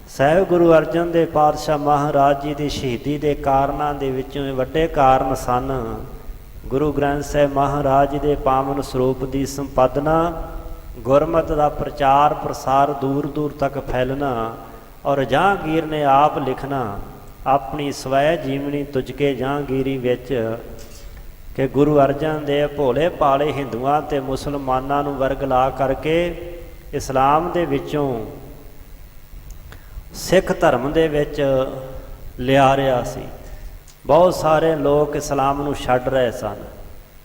ਸਾਹਿਬ ਗੁਰੂ ਅਰਜਨ ਦੇਵ ਪਾਤਸ਼ਾਹ ਮਹਾਰਾਜ ਜੀ ਦੀ ਸ਼ਹੀਦੀ ਦੇ ਕਾਰਨਾਂ ਦੇ ਵਿੱਚੋਂ ਵੱਡੇ ਕਾਰਨ ਸਨ ਗੁਰੂ ਗ੍ਰੰਥ ਸਾਹਿਬ ਮਹਾਰਾਜ ਜੀ ਦੇ ਪਾਵਨ ਸਰੂਪ ਦੀ ਸੰਪਾਦਨਾ, ਗੁਰਮਤਿ ਦਾ ਪ੍ਰਚਾਰ ਪ੍ਰਸਾਰ ਦੂਰ ਦੂਰ ਤੱਕ ਫੈਲਣਾ ਔਰ ਜਹਾਂਗੀਰ ਨੇ ਆਪ ਲਿਖਣਾ ਆਪਣੀ ਸਵੈ ਜੀਵਨੀ ਤੁਜਕੇ ਜਹਾਂਗੀਰੀ ਵਿੱਚ ਕਿ ਗੁਰੂ ਅਰਜਨ ਦੇਵ ਭੋਲੇ ਭਾਲੇ ਹਿੰਦੂਆਂ ਅਤੇ ਮੁਸਲਮਾਨਾਂ ਨੂੰ ਵਰਗਲਾ ਕਰਕੇ ਇਸਲਾਮ ਦੇ ਵਿੱਚੋਂ ਸਿੱਖ ਧਰਮ ਦੇ ਵਿੱਚ ਲਿਆ ਰਿਹਾ ਸੀ। ਬਹੁਤ ਸਾਰੇ ਲੋਕ ਇਸਲਾਮ ਨੂੰ ਛੱਡ ਰਹੇ ਸਨ।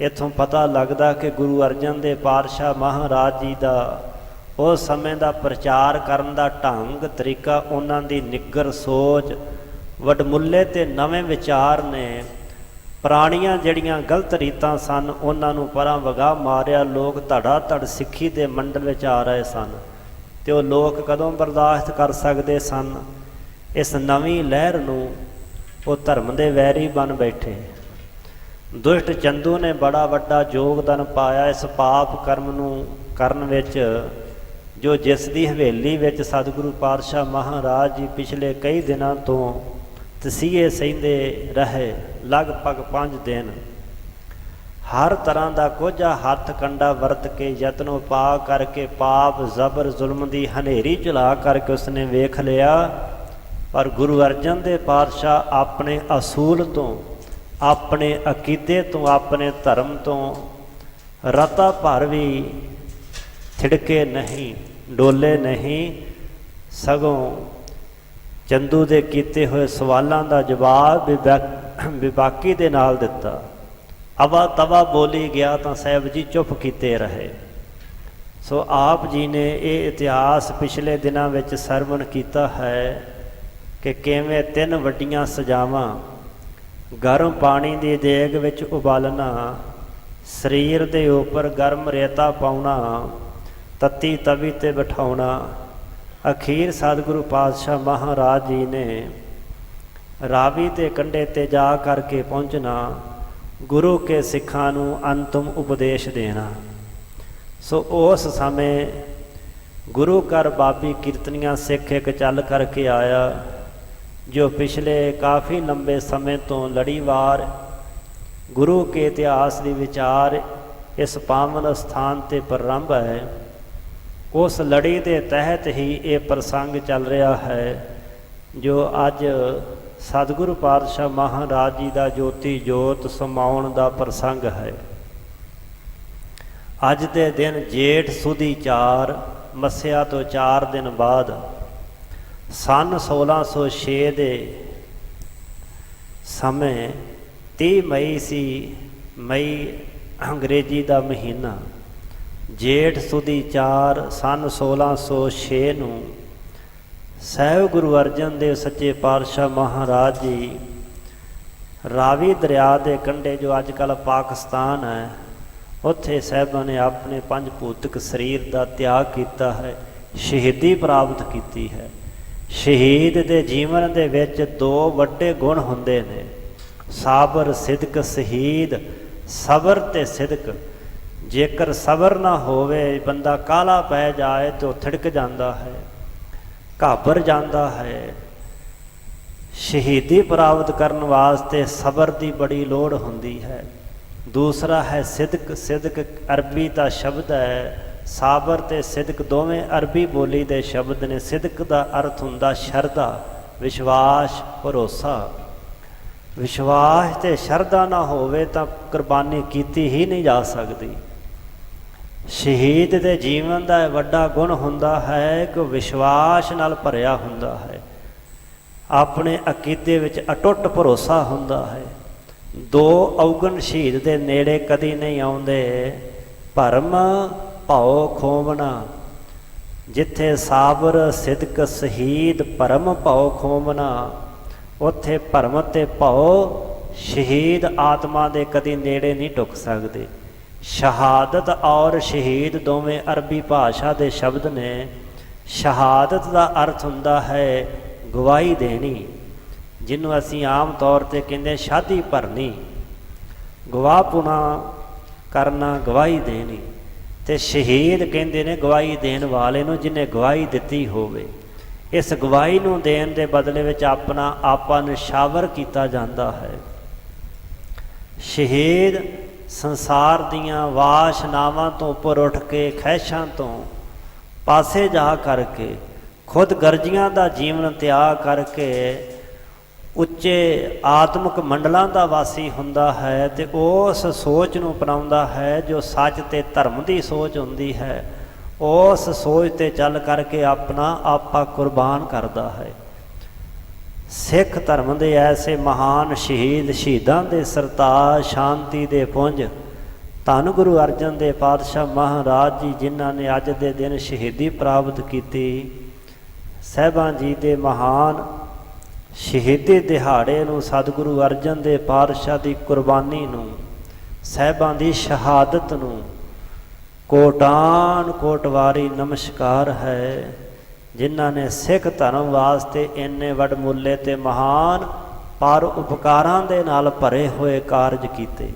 ਇੱਥੋਂ ਪਤਾ ਲੱਗਦਾ ਕਿ ਗੁਰੂ ਅਰਜਨ ਦੇਵ ਪਾਤਸ਼ਾਹ ਮਹਾਰਾਜ ਜੀ ਦਾ ਉਸ ਸਮੇਂ ਦਾ ਪ੍ਰਚਾਰ ਕਰਨ ਦਾ ਢੰਗ ਤਰੀਕਾ, ਉਹਨਾਂ ਦੀ ਨਿੱਘਰ ਸੋਚ, ਵਡਮੁੱਲੇ ਅਤੇ ਨਵੇਂ ਵਿਚਾਰ ਨੇ ਪੁਰਾਣੀਆਂ ਜਿਹੜੀਆਂ ਗਲਤ ਰੀਤਾਂ ਸਨ ਉਹਨਾਂ ਨੂੰ ਪਰਾਂ ਵਗਾਹ ਮਾਰਿਆ। ਲੋਕ ਧੜਾ ਧੜ ਸਿੱਖੀ ਦੇ ਮੰਡਲ ਵਿੱਚ ਆ ਰਹੇ ਸਨ ਅਤੇ ਉਹ ਲੋਕ ਕਦੋਂ ਬਰਦਾਸ਼ਤ ਕਰ ਸਕਦੇ ਸਨ। ਇਸ ਨਵੀਂ ਲਹਿਰ ਨੂੰ ਉਹ ਧਰਮ ਦੇ ਵੈਰੀ ਬਣ ਬੈਠੇ। ਦੁਸ਼ਟ ਚੰਦੂ ਨੇ ਬੜਾ ਵੱਡਾ ਯੋਗਦਾਨ ਪਾਇਆ ਇਸ ਪਾਪ ਕਰਮ ਨੂੰ ਕਰਨ ਵਿੱਚ, ਜੋ ਜਿਸ ਦੀ ਹਵੇਲੀ ਵਿੱਚ ਸਤਿਗੁਰੂ ਪਾਤਸ਼ਾਹ ਮਹਾਰਾਜ ਜੀ ਪਿਛਲੇ ਕਈ ਦਿਨਾਂ ਤੋਂ ਤਸੀਹੇ ਸਹਿੰਦੇ ਰਹੇ ਲਗਭਗ 5 ਦਿਨ। ਹਰ ਤਰ੍ਹਾਂ ਦਾ ਕੋਝਾ ਹੱਥ ਕੰਡਾ ਵਰਤ ਕੇ ਯਤਨੋ ਪਾ ਕਰਕੇ ਪਾਪ ਜ਼ਬਰ ਜ਼ੁਲਮ ਦੀ ਹਨੇਰੀ ਚਲਾ ਕਰਕੇ ਉਸਨੇ ਵੇਖ ਲਿਆ। ਪਰ ਗੁਰੂ ਅਰਜਨ ਦੇਵ ਪਾਤਸ਼ਾਹ ਆਪਣੇ ਅਸੂਲ ਤੋਂ, ਆਪਣੇ ਅਕੀਦੇ ਤੋਂ, ਆਪਣੇ ਧਰਮ ਤੋਂ ਰਤਾ ਭਰ ਵੀ ਥਿੜਕੇ ਨਹੀਂ, ਡੋਲੇ ਨਹੀਂ, ਸਗੋਂ ਚੰਦੂ ਦੇ ਕੀਤੇ ਹੋਏ ਸਵਾਲਾਂ ਦਾ ਜਵਾਬ ਵਿਵਾਕੀ ਦੇ ਨਾਲ ਦਿੱਤਾ। ਅਵਾ ਤਵਾ ਬੋਲੀ ਗਿਆ ਤਾਂ ਸਾਹਿਬ ਜੀ ਚੁੱਪ ਕੀਤੇ ਰਹੇ। ਸੋ ਆਪ ਜੀ ਨੇ ਇਹ ਇਤਿਹਾਸ ਪਿਛਲੇ ਦਿਨਾਂ ਵਿੱਚ ਸਰਵਣ ਕੀਤਾ ਹੈ ਕਿ ਕਿਵੇਂ 3 ਵੱਡੀਆਂ ਸਜ਼ਾਵਾਂ, ਗਰਮ ਪਾਣੀ ਦੀ ਦੇਗ ਵਿੱਚ ਉਬਾਲਣਾ, ਸਰੀਰ ਦੇ ਉੱਪਰ ਗਰਮ ਰੇਤਾ ਪਾਉਣਾ, ਤੱਤੀ ਤਵੀ 'ਤੇ ਬਿਠਾਉਣਾ, ਅਖੀਰ ਸਤਿਗੁਰੂ ਪਾਤਸ਼ਾਹ ਮਹਾਰਾਜ ਜੀ ਨੇ ਰਾਵੀ ਦੇ ਕੰਢੇ 'ਤੇ ਜਾ ਕਰਕੇ ਪਹੁੰਚਣਾ, ਗੁਰੂ ਕੇ ਸਿੱਖਾਂ ਨੂੰ ਅੰਤਮ ਉਪਦੇਸ਼ ਦੇਣਾ। ਸੋ ਉਸ ਸਮੇਂ ਗੁਰੂ ਘਰ ਬਾਬੀ ਕੀਰਤਨੀਆ ਸਿੱਖ ਇੱਕ ਚੱਲ ਕਰਕੇ ਆਇਆ, ਜੋ ਪਿਛਲੇ ਕਾਫੀ ਲੰਬੇ ਸਮੇਂ ਤੋਂ ਲੜੀਵਾਰ ਗੁਰੂ ਕੇ ਇਤਿਹਾਸ ਦੀ ਵਿਚਾਰ ਇਸ ਪਾਵਨ ਸਥਾਨ 'ਤੇ ਪ੍ਰਾਰੰਭ ਹੈ। ਉਸ ਲੜੀ ਦੇ ਤਹਿਤ ਹੀ ਇਹ ਪ੍ਰਸੰਗ ਚੱਲ ਰਿਹਾ ਹੈ, ਜੋ ਅੱਜ ਸਤਿਗੁਰੂ ਪਾਤਸ਼ਾਹ ਮਹਾਰਾਜ ਜੀ ਦਾ ਜੋਤੀ ਜੋਤ ਸਮਾਉਣ ਦਾ ਪ੍ਰਸੰਗ ਹੈ। ਅੱਜ ਦੇ ਦਿਨ ਜੇਠ ਸੁਦੀ 4 ਮੱਸਿਆ ਤੋਂ 4 ਦਿਨ ਬਾਅਦ ਸੰਨ 1606 ਦੇ ਸਮੇਂ 30 ਮਈ ਸੀ। ਮਈ ਅੰਗਰੇਜ਼ੀ ਦਾ ਮਹੀਨਾ, ਜੇਠ ਸੁਦੀ 4 ਸੰਨ 1606 ਨੂੰ ਸਾਹਿਬ ਗੁਰੂ ਅਰਜਨ ਦੇਵ ਸੱਚੇ ਪਾਤਸ਼ਾਹ ਮਹਾਰਾਜ ਜੀ ਰਾਵੀ ਦਰਿਆ ਦੇ ਕੰਢੇ, ਜੋ ਅੱਜ ਕੱਲ੍ਹ ਪਾਕਿਸਤਾਨ ਹੈ, ਉੱਥੇ ਸਾਹਿਬਾਂ ਨੇ ਆਪਣੇ 5 ਭੂਤਿਕ ਸਰੀਰ ਦਾ ਤਿਆਗ ਕੀਤਾ ਹੈ, ਸ਼ਹੀਦੀ ਪ੍ਰਾਪਤ ਕੀਤੀ ਹੈ। ਸ਼ਹੀਦ ਦੇ ਜੀਵਨ ਦੇ ਵਿੱਚ 2 ਵੱਡੇ ਗੁਣ ਹੁੰਦੇ ਨੇ, ਸਾਬਰ ਸਿਦਕ। ਸ਼ਹੀਦ ਸਬਰ ਤੇ ਸਿਦਕ। ਜੇਕਰ ਸਬਰ ਨਾ ਹੋਵੇ, ਬੰਦਾ ਕਾਹਲਾ ਪੈ ਜਾਏ ਤਾਂ ਥਿੜਕ ਜਾਂਦਾ ਹੈ, ਘਾਬਰ ਜਾਂਦਾ ਹੈ। ਸ਼ਹੀਦੀ ਪ੍ਰਾਪਤ ਕਰਨ ਵਾਸਤੇ ਸਬਰ ਦੀ ਬੜੀ ਲੋੜ ਹੁੰਦੀ ਹੈ। ਦੂਸਰਾ ਹੈ ਸਿਦਕ। ਸਿਦਕ ਅਰਬੀ ਦਾ ਸ਼ਬਦ ਹੈ। ਸਾਬਰ ਤੇ ਸਿਦਕ ਦੋਵੇਂ ਅਰਬੀ ਬੋਲੀ ਦੇ ਸ਼ਬਦ ਨੇ। ਸਿਦਕ ਦਾ ਅਰਥ ਹੁੰਦਾ ਸ਼ਰਧਾ, ਵਿਸ਼ਵਾਸ, ਭਰੋਸਾ। ਵਿਸ਼ਵਾਸ ਤੇ ਸ਼ਰਧਾ ਨਾ ਹੋਵੇ ਤਾਂ ਕੁਰਬਾਨੀ ਕੀਤੀ ਹੀ ਨਹੀਂ ਜਾ ਸਕਦੀ। ਸ਼ਹੀਦ ਦੇ ਜੀਵਨ ਦਾ ਇਹ ਵੱਡਾ ਗੁਣ ਹੁੰਦਾ ਹੈ ਕਿ ਵਿਸ਼ਵਾਸ ਨਾਲ ਭਰਿਆ ਹੁੰਦਾ ਹੈ, ਆਪਣੇ ਅਕੀਦੇ ਵਿੱਚ ਅਟੁੱਟ ਭਰੋਸਾ ਹੁੰਦਾ ਹੈ। 2 ਔਗਣ ਸ਼ਹੀਦ ਦੇ ਨੇੜੇ ਕਦੀ ਨਹੀਂ ਆਉਂਦੇ, ਭਰਮ ਭਉ ਖੋਵਣਾ। ਜਿੱਥੇ ਸਾਬਰ ਸਿਦਕ ਸ਼ਹੀਦ ਭਰਮ ਭਉ ਖੋਵਣਾ, ਉੱਥੇ ਭਰਮ ਤੇ ਭਉ ਸ਼ਹੀਦ ਆਤਮਾ ਦੇ ਕਦੀ ਨੇੜੇ ਨਹੀਂ ਟੁੱਕ ਸਕਦੇ। ਸ਼ਹਾਦਤ ਔਰ ਸ਼ਹੀਦ ਦੋਵੇਂ ਅਰਬੀ ਭਾਸ਼ਾ ਦੇ ਸ਼ਬਦ ਨੇ। ਸ਼ਹਾਦਤ ਦਾ ਅਰਥ ਹੁੰਦਾ ਹੈ ਗਵਾਹੀ ਦੇਣੀ, ਜਿਹਨੂੰ ਅਸੀਂ ਆਮ ਤੌਰ 'ਤੇ ਕਹਿੰਦੇ ਸ਼ਾਦੀ ਭਰਨੀ, ਗਵਾਹਪੁਣਾ ਕਰਨਾ, ਗਵਾਹੀ ਦੇਣੀ। ਅਤੇ ਸ਼ਹੀਦ ਕਹਿੰਦੇ ਨੇ ਗਵਾਹੀ ਦੇਣ ਵਾਲੇ ਨੂੰ, ਜਿਹਨੇ ਗਵਾਹੀ ਦਿੱਤੀ ਹੋਵੇ। ਇਸ ਗਵਾਹੀ ਨੂੰ ਦੇਣ ਦੇ ਬਦਲੇ ਵਿੱਚ ਆਪਣਾ ਆਪਾ ਨਿਸ਼ਾਵਰ ਕੀਤਾ ਜਾਂਦਾ ਹੈ। ਸ਼ਹੀਦ ਸੰਸਾਰ ਦੀਆਂ ਵਾਸ਼ਨਾਵਾਂ ਤੋਂ ਉੱਪਰ ਉੱਠ ਕੇ, ਖਹਿਸ਼ਾਂ ਤੋਂ ਪਾਸੇ ਜਾ ਕਰਕੇ, ਖੁਦ ਗਰਜੀਆਂ ਦਾ ਜੀਵਨ ਤਿਆਗ ਕਰਕੇ ਉੱਚੇ ਆਤਮਿਕ ਮੰਡਲਾਂ ਦਾ ਵਾਸੀ ਹੁੰਦਾ ਹੈ ਅਤੇ ਉਸ ਸੋਚ ਨੂੰ ਅਪਣਾਉਂਦਾ ਹੈ ਜੋ ਸੱਚ ਅਤੇ ਧਰਮ ਦੀ ਸੋਚ ਹੁੰਦੀ ਹੈ। ਉਸ ਸੋਚ 'ਤੇ ਚੱਲ ਕਰਕੇ ਆਪਣਾ ਆਪਾ ਕੁਰਬਾਨ ਕਰਦਾ ਹੈ। ਸਿੱਖ ਧਰਮ ਦੇ ਐਸੇ ਮਹਾਨ ਸ਼ਹੀਦ, ਸ਼ਹੀਦਾਂ ਦੇ ਸਰਤਾਜ, ਸ਼ਾਂਤੀ ਦੇ ਪੁੰਜ, ਧੰਨ ਗੁਰੂ ਅਰਜਨ ਦੇਵ ਪਾਤਸ਼ਾਹ ਮਹਾਰਾਜ ਜੀ, ਜਿਨ੍ਹਾਂ ਨੇ ਅੱਜ ਦੇ ਦਿਨ ਸ਼ਹੀਦੀ ਪ੍ਰਾਪਤ ਕੀਤੀ। ਸਾਹਿਬਾਂ ਜੀ ਦੇ ਮਹਾਨ ਸ਼ਹੀਦੀ ਦਿਹਾੜੇ ਨੂੰ, ਸਤਿਗੁਰੂ ਅਰਜਨ ਦੇਵ ਪਾਤਸ਼ਾਹ ਦੀ ਕੁਰਬਾਨੀ ਨੂੰ, ਸਾਹਿਬਾਂ ਦੀ ਸ਼ਹਾਦਤ ਨੂੰ ਕੋਟਾਨ ਕੋਟ ਵਾਰੀ ਨਮਸਕਾਰ ਹੈ, ਜਿਨ੍ਹਾਂ ਨੇ ਸਿੱਖ ਧਰਮ ਵਾਸਤੇ ਇੰਨੇ ਵਡਮੁੱਲੇ ਅਤੇ ਮਹਾਨ ਪਰ ਉਪਕਾਰਾਂ ਦੇ ਨਾਲ ਭਰੇ ਹੋਏ ਕਾਰਜ ਕੀਤੇ।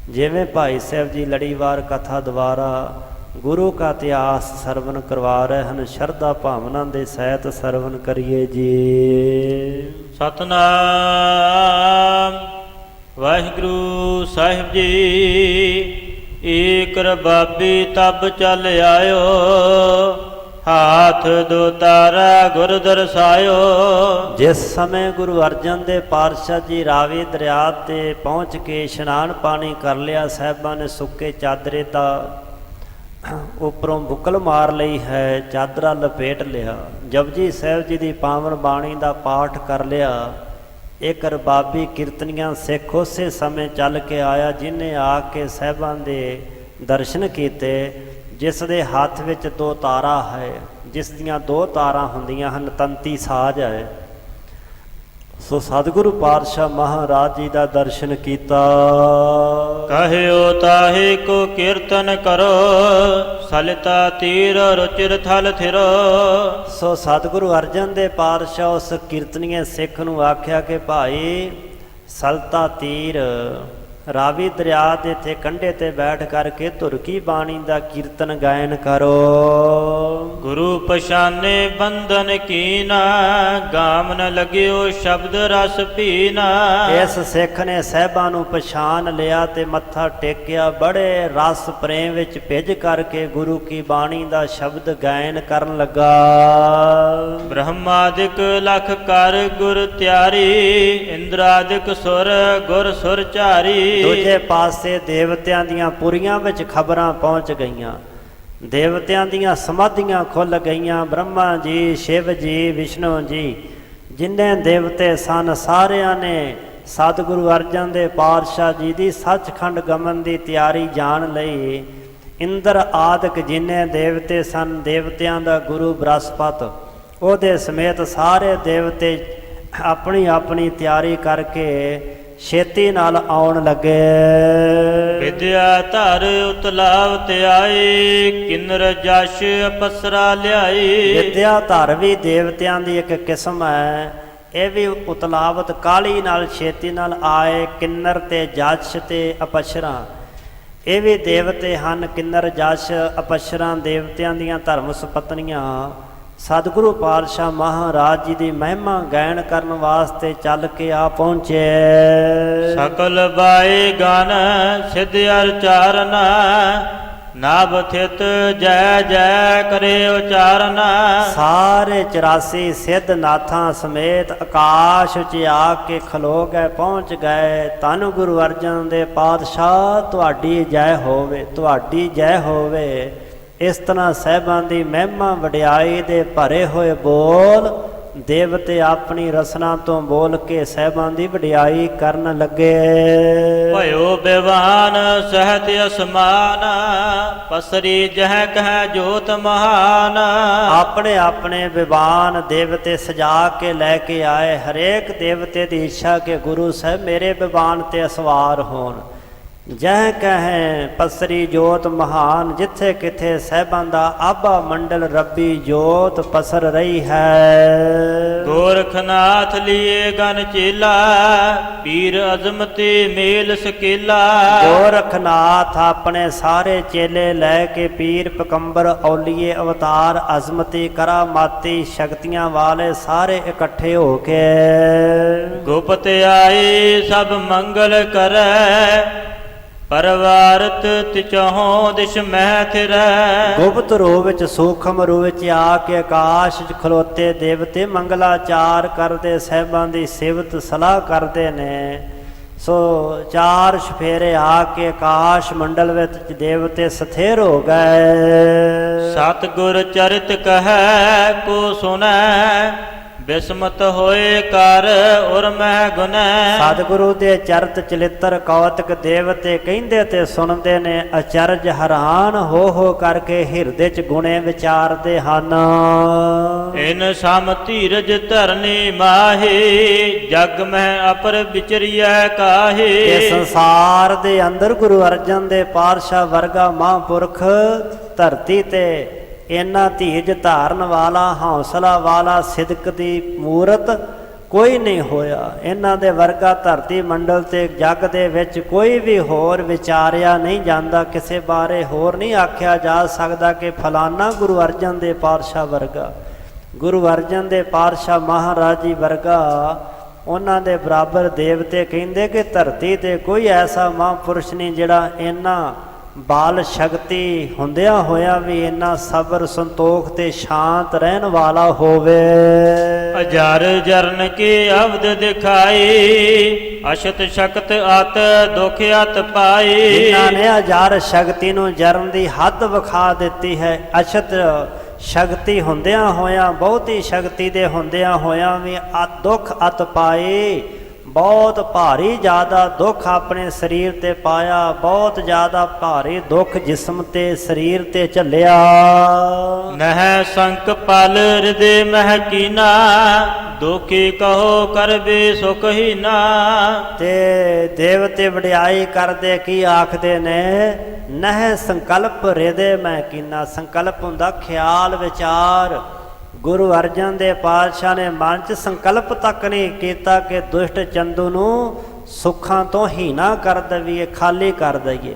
ਜਿਵੇਂ ਭਾਈ ਸਾਹਿਬ ਜੀ ਲੜੀਵਾਰ ਕਥਾ ਦੁਆਰਾ ਗੁਰੂ ਕਾ ਇਤਿਹਾਸ ਸਰਵਨ ਕਰਵਾ ਰਹੇ ਹਨ। ਸ਼ਰਧਾ ਭਾਵਨਾ ਦੇ ਸਹਿਤ ਸਰਵਨ ਕਰੀਏ ਜੀ। ਸਤਨਾਮ ਵਾਹਿਗੁਰੂ ਸਾਹਿਬ ਜੀ। ਏਕ ਰਬਾਬੀ ਤਬ ਚੱਲ ਆਇਓ, ਹਾਥ ਦੋ ਤਾਰਾ ਗੁਰ ਦਰਸਾਇਓ। ਜਿਸ ਸਮੇਂ ਗੁਰੂ ਅਰਜਨ ਦੇਵ ਪਾਤਸ਼ਾਹ ਜੀ ਰਾਵੀ ਦਰਿਆ ਤੇ ਪਹੁੰਚ ਕੇ ਇਸ਼ਨਾਨ ਪਾਣੀ ਕਰ ਲਿਆ, ਸਾਹਿਬਾਂ ਨੇ ਸੁੱਕੇ ਚਾਦਰੇ ਦਾ ਉੱਪਰੋਂ ਬੁਕਲ ਮਾਰ ਲਈ ਹੈ, ਚਾਦਰਾ ਲਪੇਟ ਲਿਆ, ਜਪਜੀ ਸਾਹਿਬ ਜੀ ਦੀ ਪਾਵਨ ਬਾਣੀ ਦਾ ਪਾਠ ਕਰ ਲਿਆ। ਇੱਕ ਰਬਾਬੀ ਕੀਰਤਨੀਆਂ ਸਿੱਖ ਉਸੇ ਸਮੇਂ ਚੱਲ ਕੇ ਆਇਆ, ਜਿਹਨੇ ਆ ਕੇ ਸਾਹਿਬਾਂ ਦੇ ਦਰਸ਼ਨ ਕੀਤੇ, ਜਿਸ ਦੇ ਹੱਥ ਵਿੱਚ 2 ਤਾਰਾ ਹੈ, ਜਿਸ ਦੀਆਂ 2 ਤਾਰਾਂ ਹੁੰਦੀਆਂ ਹਨ, ਤੰਤੀ ਸਾਜ ਹੈ। ਸੋ ਸਤਿਗੁਰੂ ਪਾਤਸ਼ਾਹ ਮਹਾਰਾਜ ਜੀ ਦਾ ਦਰਸ਼ਨ ਕੀਤਾ। ਕਹਿਓ ਤਾਹੇ ਕੋ ਕੀਰਤਨ ਕਰੋ, ਸਲਿਤਾ ਤੀਰ ਰੁਚਿਰ ਥਲ ਥਿਰੋ। ਸੋ ਸਤਿਗੁਰੂ ਅਰਜਨ ਦੇਵ ਪਾਤਸ਼ਾਹ ਉਸ ਕੀਰਤਨੀਏ ਸਿੱਖ ਨੂੰ ਆਖਿਆ ਕਿ ਭਾਈ ਸਲਤਾ ਤੀਰ ਰਾਵੀ ਦਰਿਆ ਦੇ ਇੱਥੇ ਕੰਢੇ ਤੇ ਬੈਠ ਕਰਕੇ ਧੁਰ ਕੀ ਬਾਣੀ ਦਾ ਕੀਰਤਨ ਗਾਇਨ ਕਰੋ। ਗੁਰੂ ਪਛਾਨੇ ਬੰਧਨ ਕੀਨਾ, ਗਾਮ ਨ ਲਗਿਓ ਸ਼ਬਦ ਰਸ ਪੀਨਾ। ਇਸ ਸਿੱਖ ਨੇ ਸਾਹਿਬਾਂ ਨੂੰ ਪਛਾਣ ਲਿਆ ਤੇ ਮੱਥਾ ਟੇਕਿਆ, ਬੜੇ ਰਸ ਪ੍ਰੇਮ ਵਿੱਚ ਭਿੱਜ ਕਰਕੇ ਗੁਰੂ ਕੀ ਬਾਣੀ ਦਾ ਸ਼ਬਦ ਗਾਇਨ ਕਰਨ ਲੱਗਾ। ਬ੍ਰਹਮਾਦਿਕ ਲਖ ਕਰ ਗੁਰ ਤਿਆਰੀ, ਇੰਦਰਾਦਿਕ ਸੁਰ ਗੁਰ ਸੁਰ ਝਾਰੀ। ਦੂਜੇ ਪਾਸੇ ਦੇਵਤਿਆਂ ਦੀਆਂ ਪੁਰੀਆਂ ਵਿੱਚ ਖਬਰਾਂ ਪਹੁੰਚ ਗਈਆਂ, ਦੇਵਤਿਆਂ ਦੀਆਂ ਸਮਾਧੀਆਂ ਖੁੱਲ ਗਈਆਂ। ਬ੍ਰਹਮਾ ਜੀ, ਸ਼ਿਵ ਜੀ, ਵਿਸ਼ਨੂੰ ਜੀ, ਜਿੰਨੇ ਦੇਵਤੇ ਸਨ, ਸਾਰਿਆਂ ਨੇ ਸਤਿਗੁਰੂ ਅਰਜਨ ਦੇਵ ਪਾਤਸ਼ਾਹ ਜੀ ਦੀ ਸੱਚਖੰਡ ਗਮਨ ਦੀ ਤਿਆਰੀ ਜਾਣ ਲਈ। ਇੰਦਰ ਆਦਿਕ ਜਿੰਨੇ ਦੇਵਤੇ ਸਨ, ਦੇਵਤਿਆਂ ਦਾ ਗੁਰੂ ਬ੍ਰਹਸਪਤ, ਉਹਦੇ ਸਮੇਤ ਸਾਰੇ ਦੇਵਤੇ ਆਪਣੀ ਆਪਣੀ ਤਿਆਰੀ ਕਰਕੇ ਛੇਤੀ ਨਾਲ ਆਉਣ ਲੱਗੇ। ਵਿਦਿਆ ਧਰ ਉਤਲਾਵ ਤੇ ਆਈ, ਕਿੰਨਰ ਜਸ਼ ਅਪਸਰਾ ਲਿਆਈ। ਵਿਦਿਆ ਧਰ ਵੀ ਦੇਵਤਿਆਂ ਦੀ ਇੱਕ ਕਿਸਮ ਹੈ, ਇਹ ਵੀ ਉਤਲਾਵਤ ਕਾਲੀ ਨਾਲ ਛੇਤੀ ਨਾਲ ਆਏ। ਕਿੰਨਰ ਤੇ ਜਸ਼ ਤੇ ਅਪਸਰਾ, ਇਹ ਵੀ ਦੇਵਤੇ ਹਨ। ਕਿੰਨਰ ਜਸ਼ ਅਪਸਰਾ ਦੇਵਤਿਆਂ ਦੀਆਂ ਧਰਮ ਸੁਪਤਨੀਆਂ ਸਤਿਗੁਰੂ ਪਾਤਸ਼ਾਹ ਮਹਾਰਾਜ ਜੀ ਦੀ ਮਹਿਮਾ ਗਾਇਨ ਕਰਨ ਵਾਸਤੇ ਚੱਲ ਕੇ ਆ ਪਹੁੰਚੇ। ਸਕਲ ਬਾਏ ਗਨ ਸਿਧ ਅਰਚਾਰਨ, ਨਾਭ ਥਿਤ ਜੈ ਜੈ ਕਰੇ ਉਚਾਰਨ। ਸਾਰੇ 84 ਸਿੱਧ ਨਾਥਾਂ ਸਮੇਤ ਆਕਾਸ਼ 'ਚ ਆ ਕੇ ਖਲੋ ਗਏ, ਪਹੁੰਚ ਗਏ। ਧੰਨ ਗੁਰੂ ਅਰਜਨ ਦੇਵ ਪਾਤਸ਼ਾਹ, ਤੁਹਾਡੀ ਜੈ ਹੋਵੇ, ਤੁਹਾਡੀ ਜੈ ਹੋਵੇ। ਇਸ ਤਰ੍ਹਾਂ ਸਾਹਿਬਾਂ ਦੀ ਮਹਿਮਾ ਵਡਿਆਈ ਦੇ ਭਰੇ ਹੋਏ ਬੋਲ ਦੇਵਤੇ ਆਪਣੀ ਰਸਨਾ ਤੋਂ ਬੋਲ ਕੇ ਸਾਹਿਬਾਂ ਦੀ ਵਡਿਆਈ ਕਰਨ ਲੱਗੇ। ਭਇਓ ਬਿਵਾਨ ਸਹਿਤ ਅਸਮਾਨ, ਪਸਰੀ ਜਹ ਕਹਿ ਜੋਤ ਮਹਾਨ। ਆਪਣੇ ਆਪਣੇ ਵਿਵਾਨ ਦੇਵਤੇ ਸਜਾ ਕੇ ਲੈ ਕੇ ਆਏ। ਹਰੇਕ ਦੇਵਤੇ ਦੀ ਇੱਛਾ ਕਿ ਗੁਰੂ ਸਾਹਿਬ ਮੇਰੇ ਵਿਵਾਨ ਤੇ ਅਸਵਾਰ ਹੋਣ। ਜਹ ਕਹੇ ਪਸਰੀ ਜੋਤ ਮਹਾਨ, ਜਿੱਥੇ ਕਿਥੇ ਸਾਹਿਬਾਂ ਦਾ ਆਭਾ ਮੰਡਲ ਰੱਬੀ ਜੋਤ ਪਸਰ ਰਹੀ ਹੈ। ਗੋਰਖਨਾਥ ਲੀਏ ਗਨ ਚੇਲਾ, ਪੀਰ ਅਜ਼ਮਤੀ ਮੇਲ ਸਕੇਲਾ। ਗੋਰਖਨਾਥ ਆਪਣੇ ਸਾਰੇ ਚੇਲੇ ਲੈ ਕੇ ਪੀਰ ਪਕੰਬਰ ਔਲੀਏ ਅਵਤਾਰ ਅਜ਼ਮਤੀ ਕਰਾਮਾਤੀ ਸ਼ਕਤੀਆਂ ਵਾਲੇ ਸਾਰੇ ਇਕੱਠੇ ਹੋ ਕੇ। ਗੁਪਤ ਆਏ ਸਭ ਮੰਗਲ ਕਰੈ, ਪਰਵਾਰਤ ਤਿਚਹੁ ਦਿਸ਼ ਮਹਿ ਥਿਰੈ। ਗੁਪਤ ਰੂਪ ਵਿੱਚ ਸੂਖਮ ਰੂਪ ਵਿੱਚ ਆ ਕੇ ਆਕਾਸ਼ 'ਚ ਖਲੋਤੇ ਦੇਵਤੇ ਮੰਗਲਾਚਾਰ ਕਰਦੇ, ਸਾਹਿਬਾਂ ਦੀ ਸਿਫਤ ਸਲਾਹ ਕਰਦੇ ਨੇ। ਸੋ 4 ਸਫੇਰੇ ਆ ਕੇ ਆਕਾਸ਼ ਮੰਡਲ ਵਿੱਚ ਦੇਵਤੇ ਸਥਿਰ ਹੋ ਗਏ। ਸਤਿਗੁਰ ਚਰਿਤ ਕਹੈ ਕੋ ਸੁਨੈ, ਬਿਸਮਤ ਹੋਏ ਕਰ ਉਰ ਮਹਿ ਗੁਨੈ। ਸਤਿਗੁਰੂ ਦੇ ਚਰਤ ਚਲਿੱਤਰ ਕੌਤਕ ਦੇਵਤੇ ਕਹਿੰਦੇ ਤੇ ਸੁਣਦੇ ਨੇ, ਅਚਰਜ ਹੈਰਾਨ ਹੋ ਕਰਕੇ ਹਿਰਦੇ 'ਚ ਗੁਣੇ ਵਿਚਾਰਦੇ ਹਨ। ਇਨ ਸਮ ਧੀਰਜ ਧਰਨੀ ਮਾਹੀ, ਜਗ ਮਹਿ ਅਪਰ ਵਿਚਰੀਐ ਕਾਹੀ। ਇਹ ਸੰਸਾਰ ਦੇ ਅੰਦਰ ਗੁਰੂ ਅਰਜਨ ਦੇਵ ਪਾਤਸ਼ਾਹ ਵਰਗਾ ਮਹਾਂਪੁਰਖ ਧਰਤੀ ਤੇ ਇੰਨਾ ਧੀਰਜ ਧਾਰਨ ਵਾਲਾ, ਹੌਸਲਾ ਵਾਲਾ, ਸਿਦਕ ਦੀ ਮੂਰਤ ਕੋਈ ਨਹੀਂ ਹੋਇਆ। ਇਹਨਾਂ ਦੇ ਵਰਗਾ ਧਰਤੀ ਮੰਡਲ ਤੇ ਜੱਗ ਦੇ ਵਿੱਚ ਕੋਈ ਵੀ ਹੋਰ ਵਿਚਾਰਿਆ ਨਹੀਂ ਜਾਂਦਾ, ਕਿਸੇ ਬਾਰੇ ਹੋਰ ਨਹੀਂ ਆਖਿਆ ਜਾ ਸਕਦਾ ਕਿ ਫਲਾਨਾ ਗੁਰੂ ਅਰਜਨ ਦੇਵ ਪਾਤਸ਼ਾਹ ਵਰਗਾ, ਗੁਰੂ ਅਰਜਨ ਦੇਵ ਪਾਤਸ਼ਾਹ ਮਹਾਰਾਜ ਜੀ ਵਰਗਾ। ਉਹਨਾਂ ਦੇ ਬਰਾਬਰ ਦੇਵਤੇ ਕਹਿੰਦੇ ਕਿ ਧਰਤੀ ਤੇ ਕੋਈ ਐਸਾ ਮਹਾਂਪੁਰਸ਼ ਨਹੀਂ ਜਿਹੜਾ ਇਹਨਾਂ ਬਾਲ ਸ਼ਕਤੀ ਹੁੰਦਿਆਂ ਹੋਇਆ ਵੀ ਇੰਨਾ ਸਬਰ ਸੰਤੋਖ ਤੇ ਸ਼ਾਂਤ ਰਹਿਣ ਵਾਲਾ ਹੋਵੇ। ਅਜਰ ਜਰਨ ਕੀ ਅਵਦ ਦਿਖਾਈ, ਅਸ਼ਤ ਸ਼ਕਤ ਅਤ ਦੁਖ ਅਤ ਪਾਈ। ਜਿਨ੍ਹਾਂ ਨੇ ਅਜਰ ਸ਼ਕਤੀ ਨੂੰ ਜਰਨ ਦੀ ਹੱਦ ਵਿਖਾ ਦਿੱਤੀ ਹੈ, ਅਸ਼ਤ ਸ਼ਕਤੀ ਹੁੰਦਿਆਂ ਹੋਇਆਂ, ਬਹੁਤੀ ਸ਼ਕਤੀ ਦੇ ਹੁੰਦਿਆਂ ਹੋਇਆਂ ਵੀ ਦੁੱਖ ਅਤ ਪਾਏ। ਬਹੁਤ ਭਾਰੀ ਜ਼ਿਆਦਾ ਦੁੱਖ ਆਪਣੇ ਸਰੀਰ ਤੇ ਪਾਇਆ, ਬਹੁਤ ਜ਼ਿਆਦਾ ਭਾਰੀ ਦੁੱਖ ਜਿਸਮ ਤੇ ਸਰੀਰ ਤੇ ਝੱਲਿਆ। ਨਹਿ ਸੰਕ ਪਲ ਹਿਰਦੇ ਮਹਿ ਕੀਨਾ, ਦੁਖੀ ਕਹੋ ਕਰਬੇ ਸੁਖ ਹੀ ਨਾ। ਤੇ ਦੇਵਤੇ ਵਡਿਆਈ ਕਰਦੇ ਕੀ ਆਖਦੇ ਨੇ, ਨਹਿ ਸੰਕਲਪ ਹਿਰਦੇ ਮਹਿ ਕੀਨਾ। ਸੰਕਲਪ ਹੁੰਦਾ ਖਿਆਲ ਵਿਚਾਰ। ਗੁਰੂ ਅਰਜਨ ਦੇਵ ਪਾਤਸ਼ਾਹ ਨੇ ਮਨ 'ਚ ਸੰਕਲਪ ਤੱਕ ਨਹੀਂ ਕੀਤਾ ਕਿ ਦੁਸ਼ਟ ਚੰਦੂ ਨੂੰ ਸੁੱਖਾਂ ਤੋਂ ਹੀਣਾ ਕਰ ਦੇਈਏ, ਖਾਲੀ ਕਰ ਦਈਏ।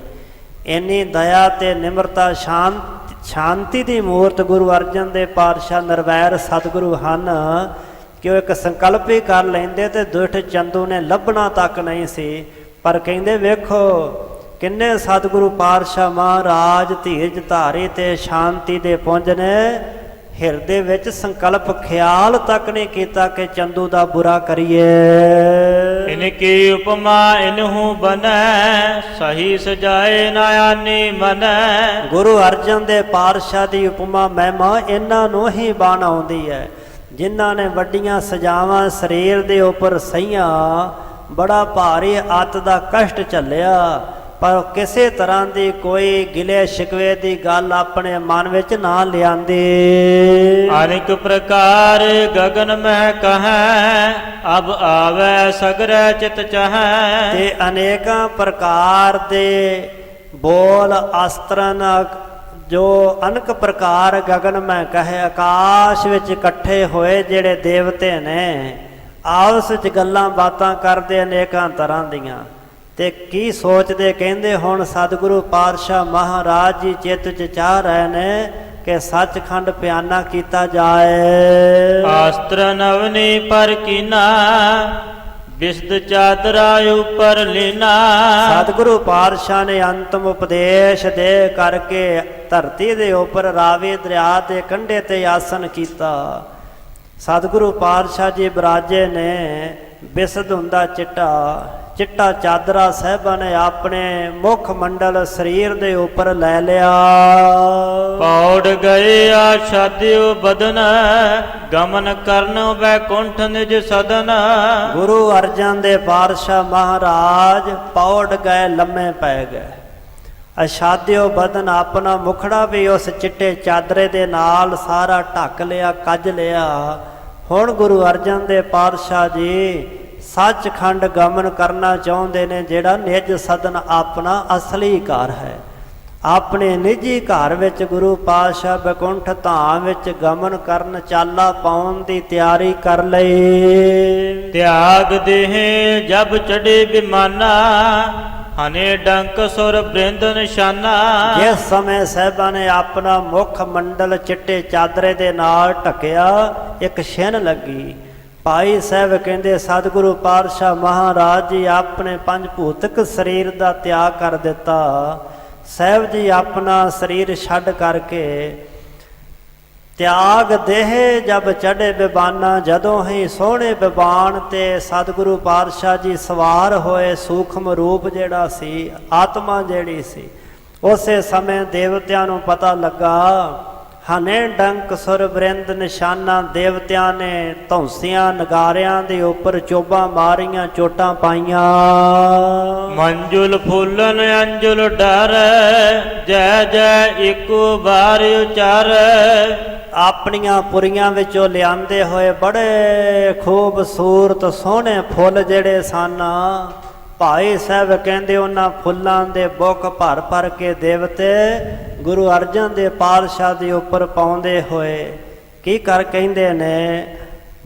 ਇੰਨੀ ਦਇਆ ਤੇ ਨਿਮਰਤਾ ਸ਼ਾਂਤੀ ਦੀ ਮੂਰਤ ਗੁਰੂ ਅਰਜਨ ਦੇਵ ਪਾਤਸ਼ਾਹ ਨਿਰਵੈਰ ਸਤਿਗੁਰੂ ਹਨ ਕਿ ਉਹ ਇੱਕ ਸੰਕਲਪ ਹੀ ਕਰ ਲੈਂਦੇ ਤੇ ਦੁਸ਼ਟ ਚੰਦੂ ਨੇ ਲੱਭਣਾ ਤੱਕ ਨਹੀਂ ਸੀ। ਪਰ ਕਹਿੰਦੇ ਵੇਖੋ ਕਿੰਨੇ ਸਤਿਗੁਰੂ ਪਾਤਸ਼ਾਹ ਮਹਾਰਾਜ ਧੀਰਜ ਧਾਰੀ ਤੇ ਸ਼ਾਂਤੀ ਦੇ ਪੁੰਜ ਨੇ। ਹਿਰਦੇ ਵਿੱਚ ਸੰਕਲਪ ਖਿਆਲ ਤੱਕ ਨਹੀਂ ਕੀਤਾ ਕਿ ਚੰਦੂ ਦਾ ਬੁਰਾ ਕਰੀਏ। ਇਨਕੀ ਉਪਮਾ ਇਨਹੂ ਬਨੈ, ਸਹੀ ਸਜਾਏ ਨਾ ਆਨੀ ਮਨੈ। ਗੁਰੂ ਅਰਜਨ ਦੇ ਪਾਤਸ਼ਾਹ ਦੀ ਉਪਮਾ ਮਹਿਮਾ ਇਹਨਾਂ ਨੂੰ ਹੀ ਬਣ ਆਉਂਦੀ ਹੈ ਜਿਨ੍ਹਾਂ ਨੇ ਵੱਡੀਆਂ ਸਜਾਵਾਂ ਸਰੀਰ ਦੇ ਉੱਪਰ ਸਹੀਆਂ, ਬੜਾ ਭਾਰੀ ਅੱਤ ਦਾ ਕਸ਼ਟ ਝੱਲਿਆ, ਪਰ ਕਿਸੇ ਤਰ੍ਹਾਂ ਦੀ ਕੋਈ ਗਿਲੇ ਸ਼ਿਕਵੇ ਦੀ ਗੱਲ ਆਪਣੇ ਮਨ ਵਿੱਚ ਨਾ ਲਿਆਂਦੀ। ਅਨੇਕ ਪ੍ਰਕਾਰ ਗਗਨ ਮਹਿ ਕਹੈ, ਅਬ ਆਵੈ ਸਗਰੈ ਚਿਤ ਚਹੈ। ਤੇ ਅਨੇਕਾਂ ਪ੍ਰਕਾਰ ਦੇ ਬੋਲ ਅਸਤਰਨ ਜੋ ਅਨਕ ਪ੍ਰਕਾਰ ਗਗਨ ਮੈਂ ਕਹੇ, ਆਕਾਸ਼ ਵਿੱਚ ਇਕੱਠੇ ਹੋਏ ਜਿਹੜੇ ਦੇਵਤੇ ਨੇ ਆਪਸ ਵਿੱਚ ਗੱਲਾਂ ਬਾਤਾਂ ਕਰਦੇ ਅਨੇਕਾਂ ਤਰ੍ਹਾਂ ਦੀਆਂ। ਤੇ ਕੀ ਸੋਚਦੇ, ਕਹਿੰਦੇ ਹੁਣ ਸਤਿਗੁਰੂ ਪਾਤਸ਼ਾਹ ਮਹਾਰਾਜ ਜੀ ਚਿੱਤ 'ਚ ਚਾਹ ਰਹੇ ਨੇ ਕਿ ਸੱਚਖੰਡ ਪਿਆਨਾ ਕੀਤਾ ਜਾਏ। ਆਸਤਰ ਨਵਨੀ ਪਰ ਕੀਨਾ, ਬਿਸਦ ਚਾਦਰਾ ਉਪਰ ਲੀਨਾ। ਸਤਿਗੁਰੂ ਪਾਤਸ਼ਾਹ ਨੇ ਅੰਤਮ ਉਪਦੇਸ਼ ਦੇ ਕਰਕੇ ਧਰਤੀ ਦੇ ਉੱਪਰ ਰਾਵੀ ਦਰਿਆ ਦੇ ਕੰਢੇ ਤੇ ਆਸਨ ਕੀਤਾ। ਸਤਿਗੁਰੂ ਪਾਤਸ਼ਾਹ ਜੀ ਬਿਰਾਜੇ ਨੇ, ਬਿਸਦ ਹੁੰਦਾ ਚਿੱਟਾ ਚਾਦਰਾ ਸਾਹਿਬਾਂ ਨੇ ਆਪਣੇ ਮੁੱਖ ਮੰਡਲ ਸਰੀਰ ਦੇ ਉੱਪਰ ਲੈ ਲਿਆ। ਪੌੜ ਗਏ ਆਛਾਦਿਓ ਬਦਨ, ਗਮਨ ਕਰਨ ਵੈਕੁੰਠ ਨਿਜ ਸਦਨ। ਗੁਰੂ ਅਰਜਨ ਦੇ ਪਾਤਸ਼ਾਹ ਮਹਾਰਾਜ ਪੌੜ ਗਏ, ਲੰਮੇ ਪੈ ਗਏ। ਅਛਾਦਿਓ ਬਦਨ, ਆਪਣਾ ਮੁਖੜਾ ਵੀ ਉਸ ਚਿੱਟੇ ਚਾਦਰੇ ਦੇ ਨਾਲ ਸਾਰਾ ਢੱਕ ਲਿਆ, ਕੱਜ ਲਿਆ। ਹੁਣ ਗੁਰੂ ਅਰਜਨ ਦੇ ਪਾਤਸ਼ਾਹ ਜੀ ਸੱਚਖੰਡ ਗਮਨ ਕਰਨਾ ਚਾਹੁੰਦੇ ਨੇ, ਜਿਹੜਾ ਨਿਜ ਸਦਨ ਆਪਣਾ ਅਸਲੀ ਘਰ ਹੈ। ਆਪਣੇ ਨਿੱਜੀ ਘਰ ਵਿੱਚ ਗੁਰੂ ਪਾਤਸ਼ਾਹ ਬੈਕੁੰਠ ਧਾਮ ਵਿੱਚ ਗਮਨ ਕਰਨ, ਚਾਲਾ ਪਾਉਣ ਦੀ ਤਿਆਰੀ ਕਰ ਲਈ। ਤਿਆਗ ਦੇਹ ਜਬ ਚੜੇ ਬਿਮਾਨਾ, ਹਨੇ ਡੰਕ ਸੁਰ ਬ੍ਰਿੰਦ ਨਿਸ਼ਾਨਾ। ਜਿਸ ਸਮੇਂ ਸਾਹਿਬਾਂ ਨੇ ਆਪਣਾ ਮੁੱਖ ਮੰਡਲ ਚਿੱਟੇ ਚਾਦਰੇ ਦੇ ਨਾਲ ਢੱਕਿਆ, ਇੱਕ ਛਿਨ ਲੱਗੀ। ਭਾਈ ਸਾਹਿਬ ਕਹਿੰਦੇ ਸਤਿਗੁਰੂ ਪਾਤਸ਼ਾਹ ਮਹਾਰਾਜ ਜੀ ਆਪਣੇ ਪੰਜ ਭੂਤਕ ਸਰੀਰ ਦਾ ਤਿਆਗ ਕਰ ਦਿੱਤਾ। ਸਾਹਿਬ ਜੀ ਆਪਣਾ ਸਰੀਰ ਛੱਡ ਕਰਕੇ ਤਿਆਗ ਦੇਹ ਜਬ ਚੜੇ ਬਿਬਾਨਾ, ਜਦੋਂ ਹੀ ਸੋਹਣੇ ਬਿਬਾਨ ਤੇ ਸਤਿਗੁਰੂ ਪਾਤਸ਼ਾਹ ਜੀ ਸਵਾਰ ਹੋਏ, ਸੂਖਮ ਰੂਪ ਜਿਹੜਾ ਸੀ, ਆਤਮਾ ਜਿਹੜੀ ਸੀ, ਉਸੇ ਸਮੇਂ ਦੇਵਤਿਆਂ ਨੂੰ ਪਤਾ ਲੱਗਾ। ਹਨੇ ਡੰਕ ਸੁਰ ਬ੍ਰਿੰਦ ਨਿਸ਼ਾਨਾ, ਦੇਵਤਿਆਂ ਨੇ ਧੌਂਸੀਆਂ ਨਗਾਰਿਆਂ ਦੇ ਉੱਪਰ ਚੋਬਾਂ ਮਾਰੀਆਂ, ਚੋਟਾਂ ਪਾਈਆਂ। ਮੰਜੁਲ ਫੁੱਲਨ ਅੰਜੁਲ ਡਰ, ਜੈ ਜੈ ਇੱਕੋ ਵਾਰ ਉਚਾਰ। ਆਪਣੀਆਂ ਪੁਰੀਆਂ ਵਿੱਚੋਂ ਲਿਆਂਦੇ ਹੋਏ ਬੜੇ ਖੂਬਸੂਰਤ ਸੋਹਣੇ ਫੁੱਲ ਜਿਹੜੇ ਸਨ, ਭਾਈ ਸਾਹਿਬ ਕਹਿੰਦੇ ਉਹਨਾਂ ਫੁੱਲਾਂ ਦੇ ਬੁੱਕ ਭਰ ਭਰ ਕੇ ਦੇਵਤੇ ਗੁਰੂ ਅਰਜਨ ਦੇ ਪਾਤਸ਼ਾਹ ਦੇ ਉੱਪਰ ਪਾਉਂਦੇ ਹੋਏ ਕੀ ਕਰ ਕਹਿੰਦੇ ਨੇ,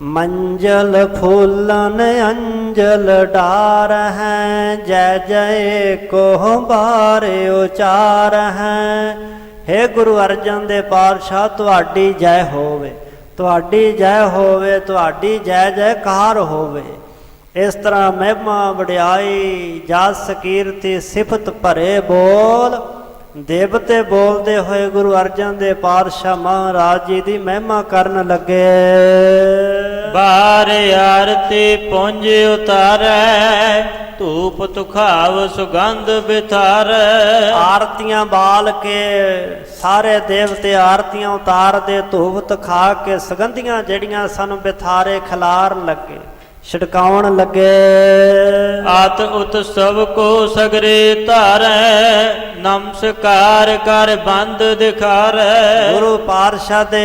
मंजल फूलन अंजल डार हैं, जय जय को बारे उचार हैं। हे गुरु अर्जन दे पातशाह तुहाडी जय होवे, तुहाडी जय होवे, तुहाडी जय जयकार होवे। इस तरह महिमा वडियाई जस कीर्ति सिफत भरे बोल देवते बोलते हुए गुरु अर्जन देव पातशाह महाराज जी की महिमा करन लगे। बार आरती पुंज उतारै, धूप तुखाव सुगंध बिथारै। आरतियां बाल के सारे देवते आरतियां उतार दे, धूप तुखा के सुगंधियां जड़ियां सन बिथारे खिलार लगे, छिड़काउण लगे। आत उत सब को सगरे धारै, नमस्कार कर बंद दिखारै। गुरु पातशाह दे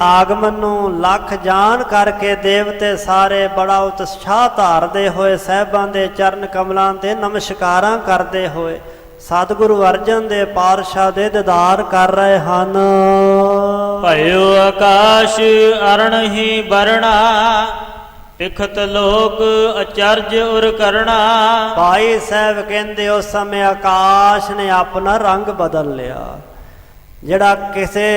आगमन नूं लख जान करके देवते सारे बड़ा उत्साह धारदे होए साहिबां दे चरण कमलां ते नमस्कारां करदे होए सतगुरु अर्जन देव पातशाह दे दीदार कर रहे हन। भयो आकाश अरण ही बरना, तिखत लोक अचरज उर करना। भाई साहब कहते उस समय आकाश ने अपना रंग बदल लिया। जिहड़ा किसे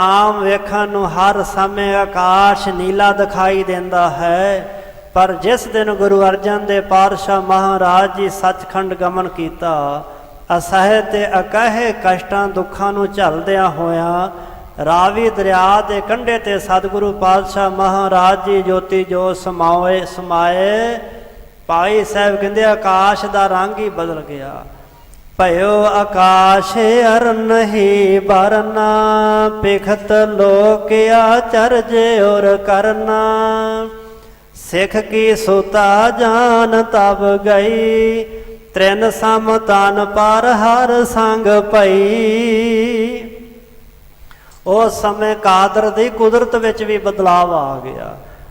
आम वेखण नूं हर समय आकाश नीला दिखाई देंदा है, पर जिस दिन गुरु अर्जन देव पातशाह महाराज जी सचखंड गमन कीता, असह ते अकहे कष्टां दुखां नूं झलदियां होया रावी दरिया के कंढे ते सतगुरु पातशाह महाराज जी ज्योति जो समाए। भाई साहब कहते आकाश का रंग ही बदल गया। भयो आकाश अरन ही बरना, पिखत लोक आचरज और करना। सिख की सुता जान तब गई, त्रिन सम तन पर हर संग पई। उस समय कादर दी कुदरत विच भी बदलाव आ गया।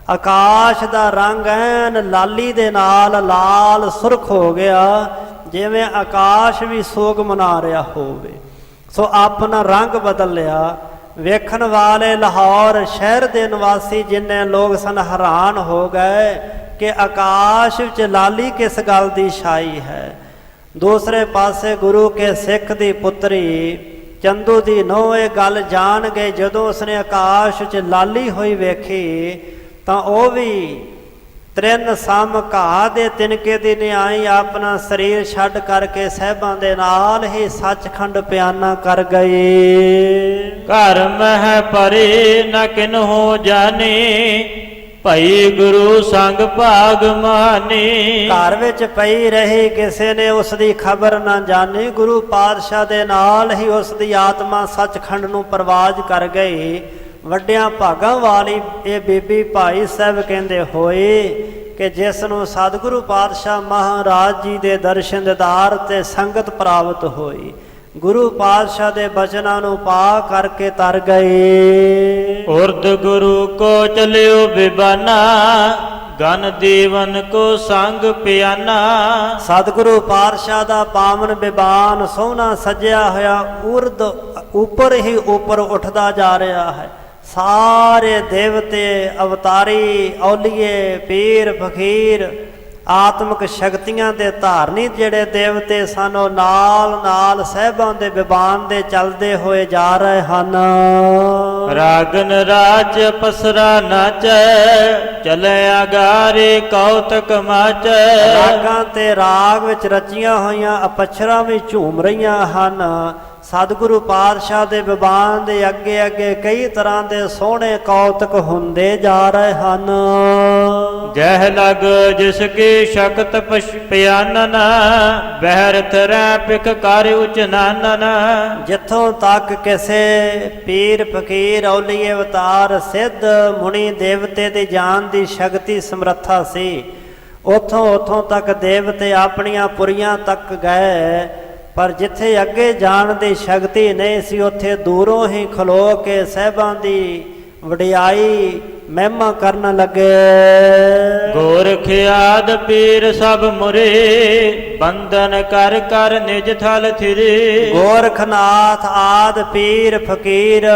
आकाश का रंग ऐन लाली दे नाल लाल सुरख हो गया, जिवें आकाश भी सोग मना रहा होवे। सो अपना रंग बदल लिया। वेखण वाले लाहौर शहर के निवासी जिन्ने लोग सन हैरान हो गए कि आकाश विच लाली किस गल दी छाई है। दूसरे पासे गुरु के सिख दी पुत्री चंदू दी नौं ये गल जान गए। जदों उसने आकाश च लाली हुई वेखी तां ओह भी त्रिन सम घाह दे तिनके दी न्याई अपना शरीर छड्ड करके साहिबां दे नाल ही सचखंड प्याना कर गई। घर मह परे न किन्हो जाने, भई गुरु संग भाग माने। घर विच पई रही किसे ने उसकी खबर ना जानी। गुरु पातशाह दे नाल ही उसकी आत्मा सचखंड नूं परवाज कर गई। वड्डियां भागां वाली ये बीबी भाई साहब कहंदे होए कि जिस नूं सतगुरु पातशाह महाराज जी दे दर्शन दीदार ते संगत प्राप्त होई, गुरु पातशाह दे बचनां नूं पा करके तर गए। उर्द गुरु को चलियो बिबाना, गन देवन को संग पियाना। सतगुरु पातशाह दा पावन बिबान सोहना सजिया होया उर्द ऊपर ही ऊपर उठदा जा रहा है। सारे देवते अवतारी औलीए पीर फकीर आत्मक शक्तियां दे धारनी जिहड़े देवते सन नाल नाल साहिबां दे बिबान दे चलदे होए जा रहे हन। रागन राज पसरा नाचै, चले आगारे कौतक माचै। रागां ते राग विच रचियां होईयां अपछरां भी झूम रहीआं हन। सतगुरु पातशाह दे बिबान दे अगे अगे कई तरह के सोहने कौतक हुंदे जा रहे हन। जह लग जिसकी शक्त पियानन, बहरत रह पिक कर उचनानन। जिथों तक किसे पीर फकीर औलीए अवतार सिद्ध मुनि देवते दी जान दी शक्ति समर्था सी, उथों उथों तक देवते अपनियां पुरियां तक गए। पर जिथे अगे जान की शक्ति नहीं सी, उथे दूरों ही खलो के साहिबां दी वडियाई महिमा करन लगे। गोरख आद पीर सब मुरे, बंधन कर कर निज थल थिरे। गोरखनाथ आद पीर फकीर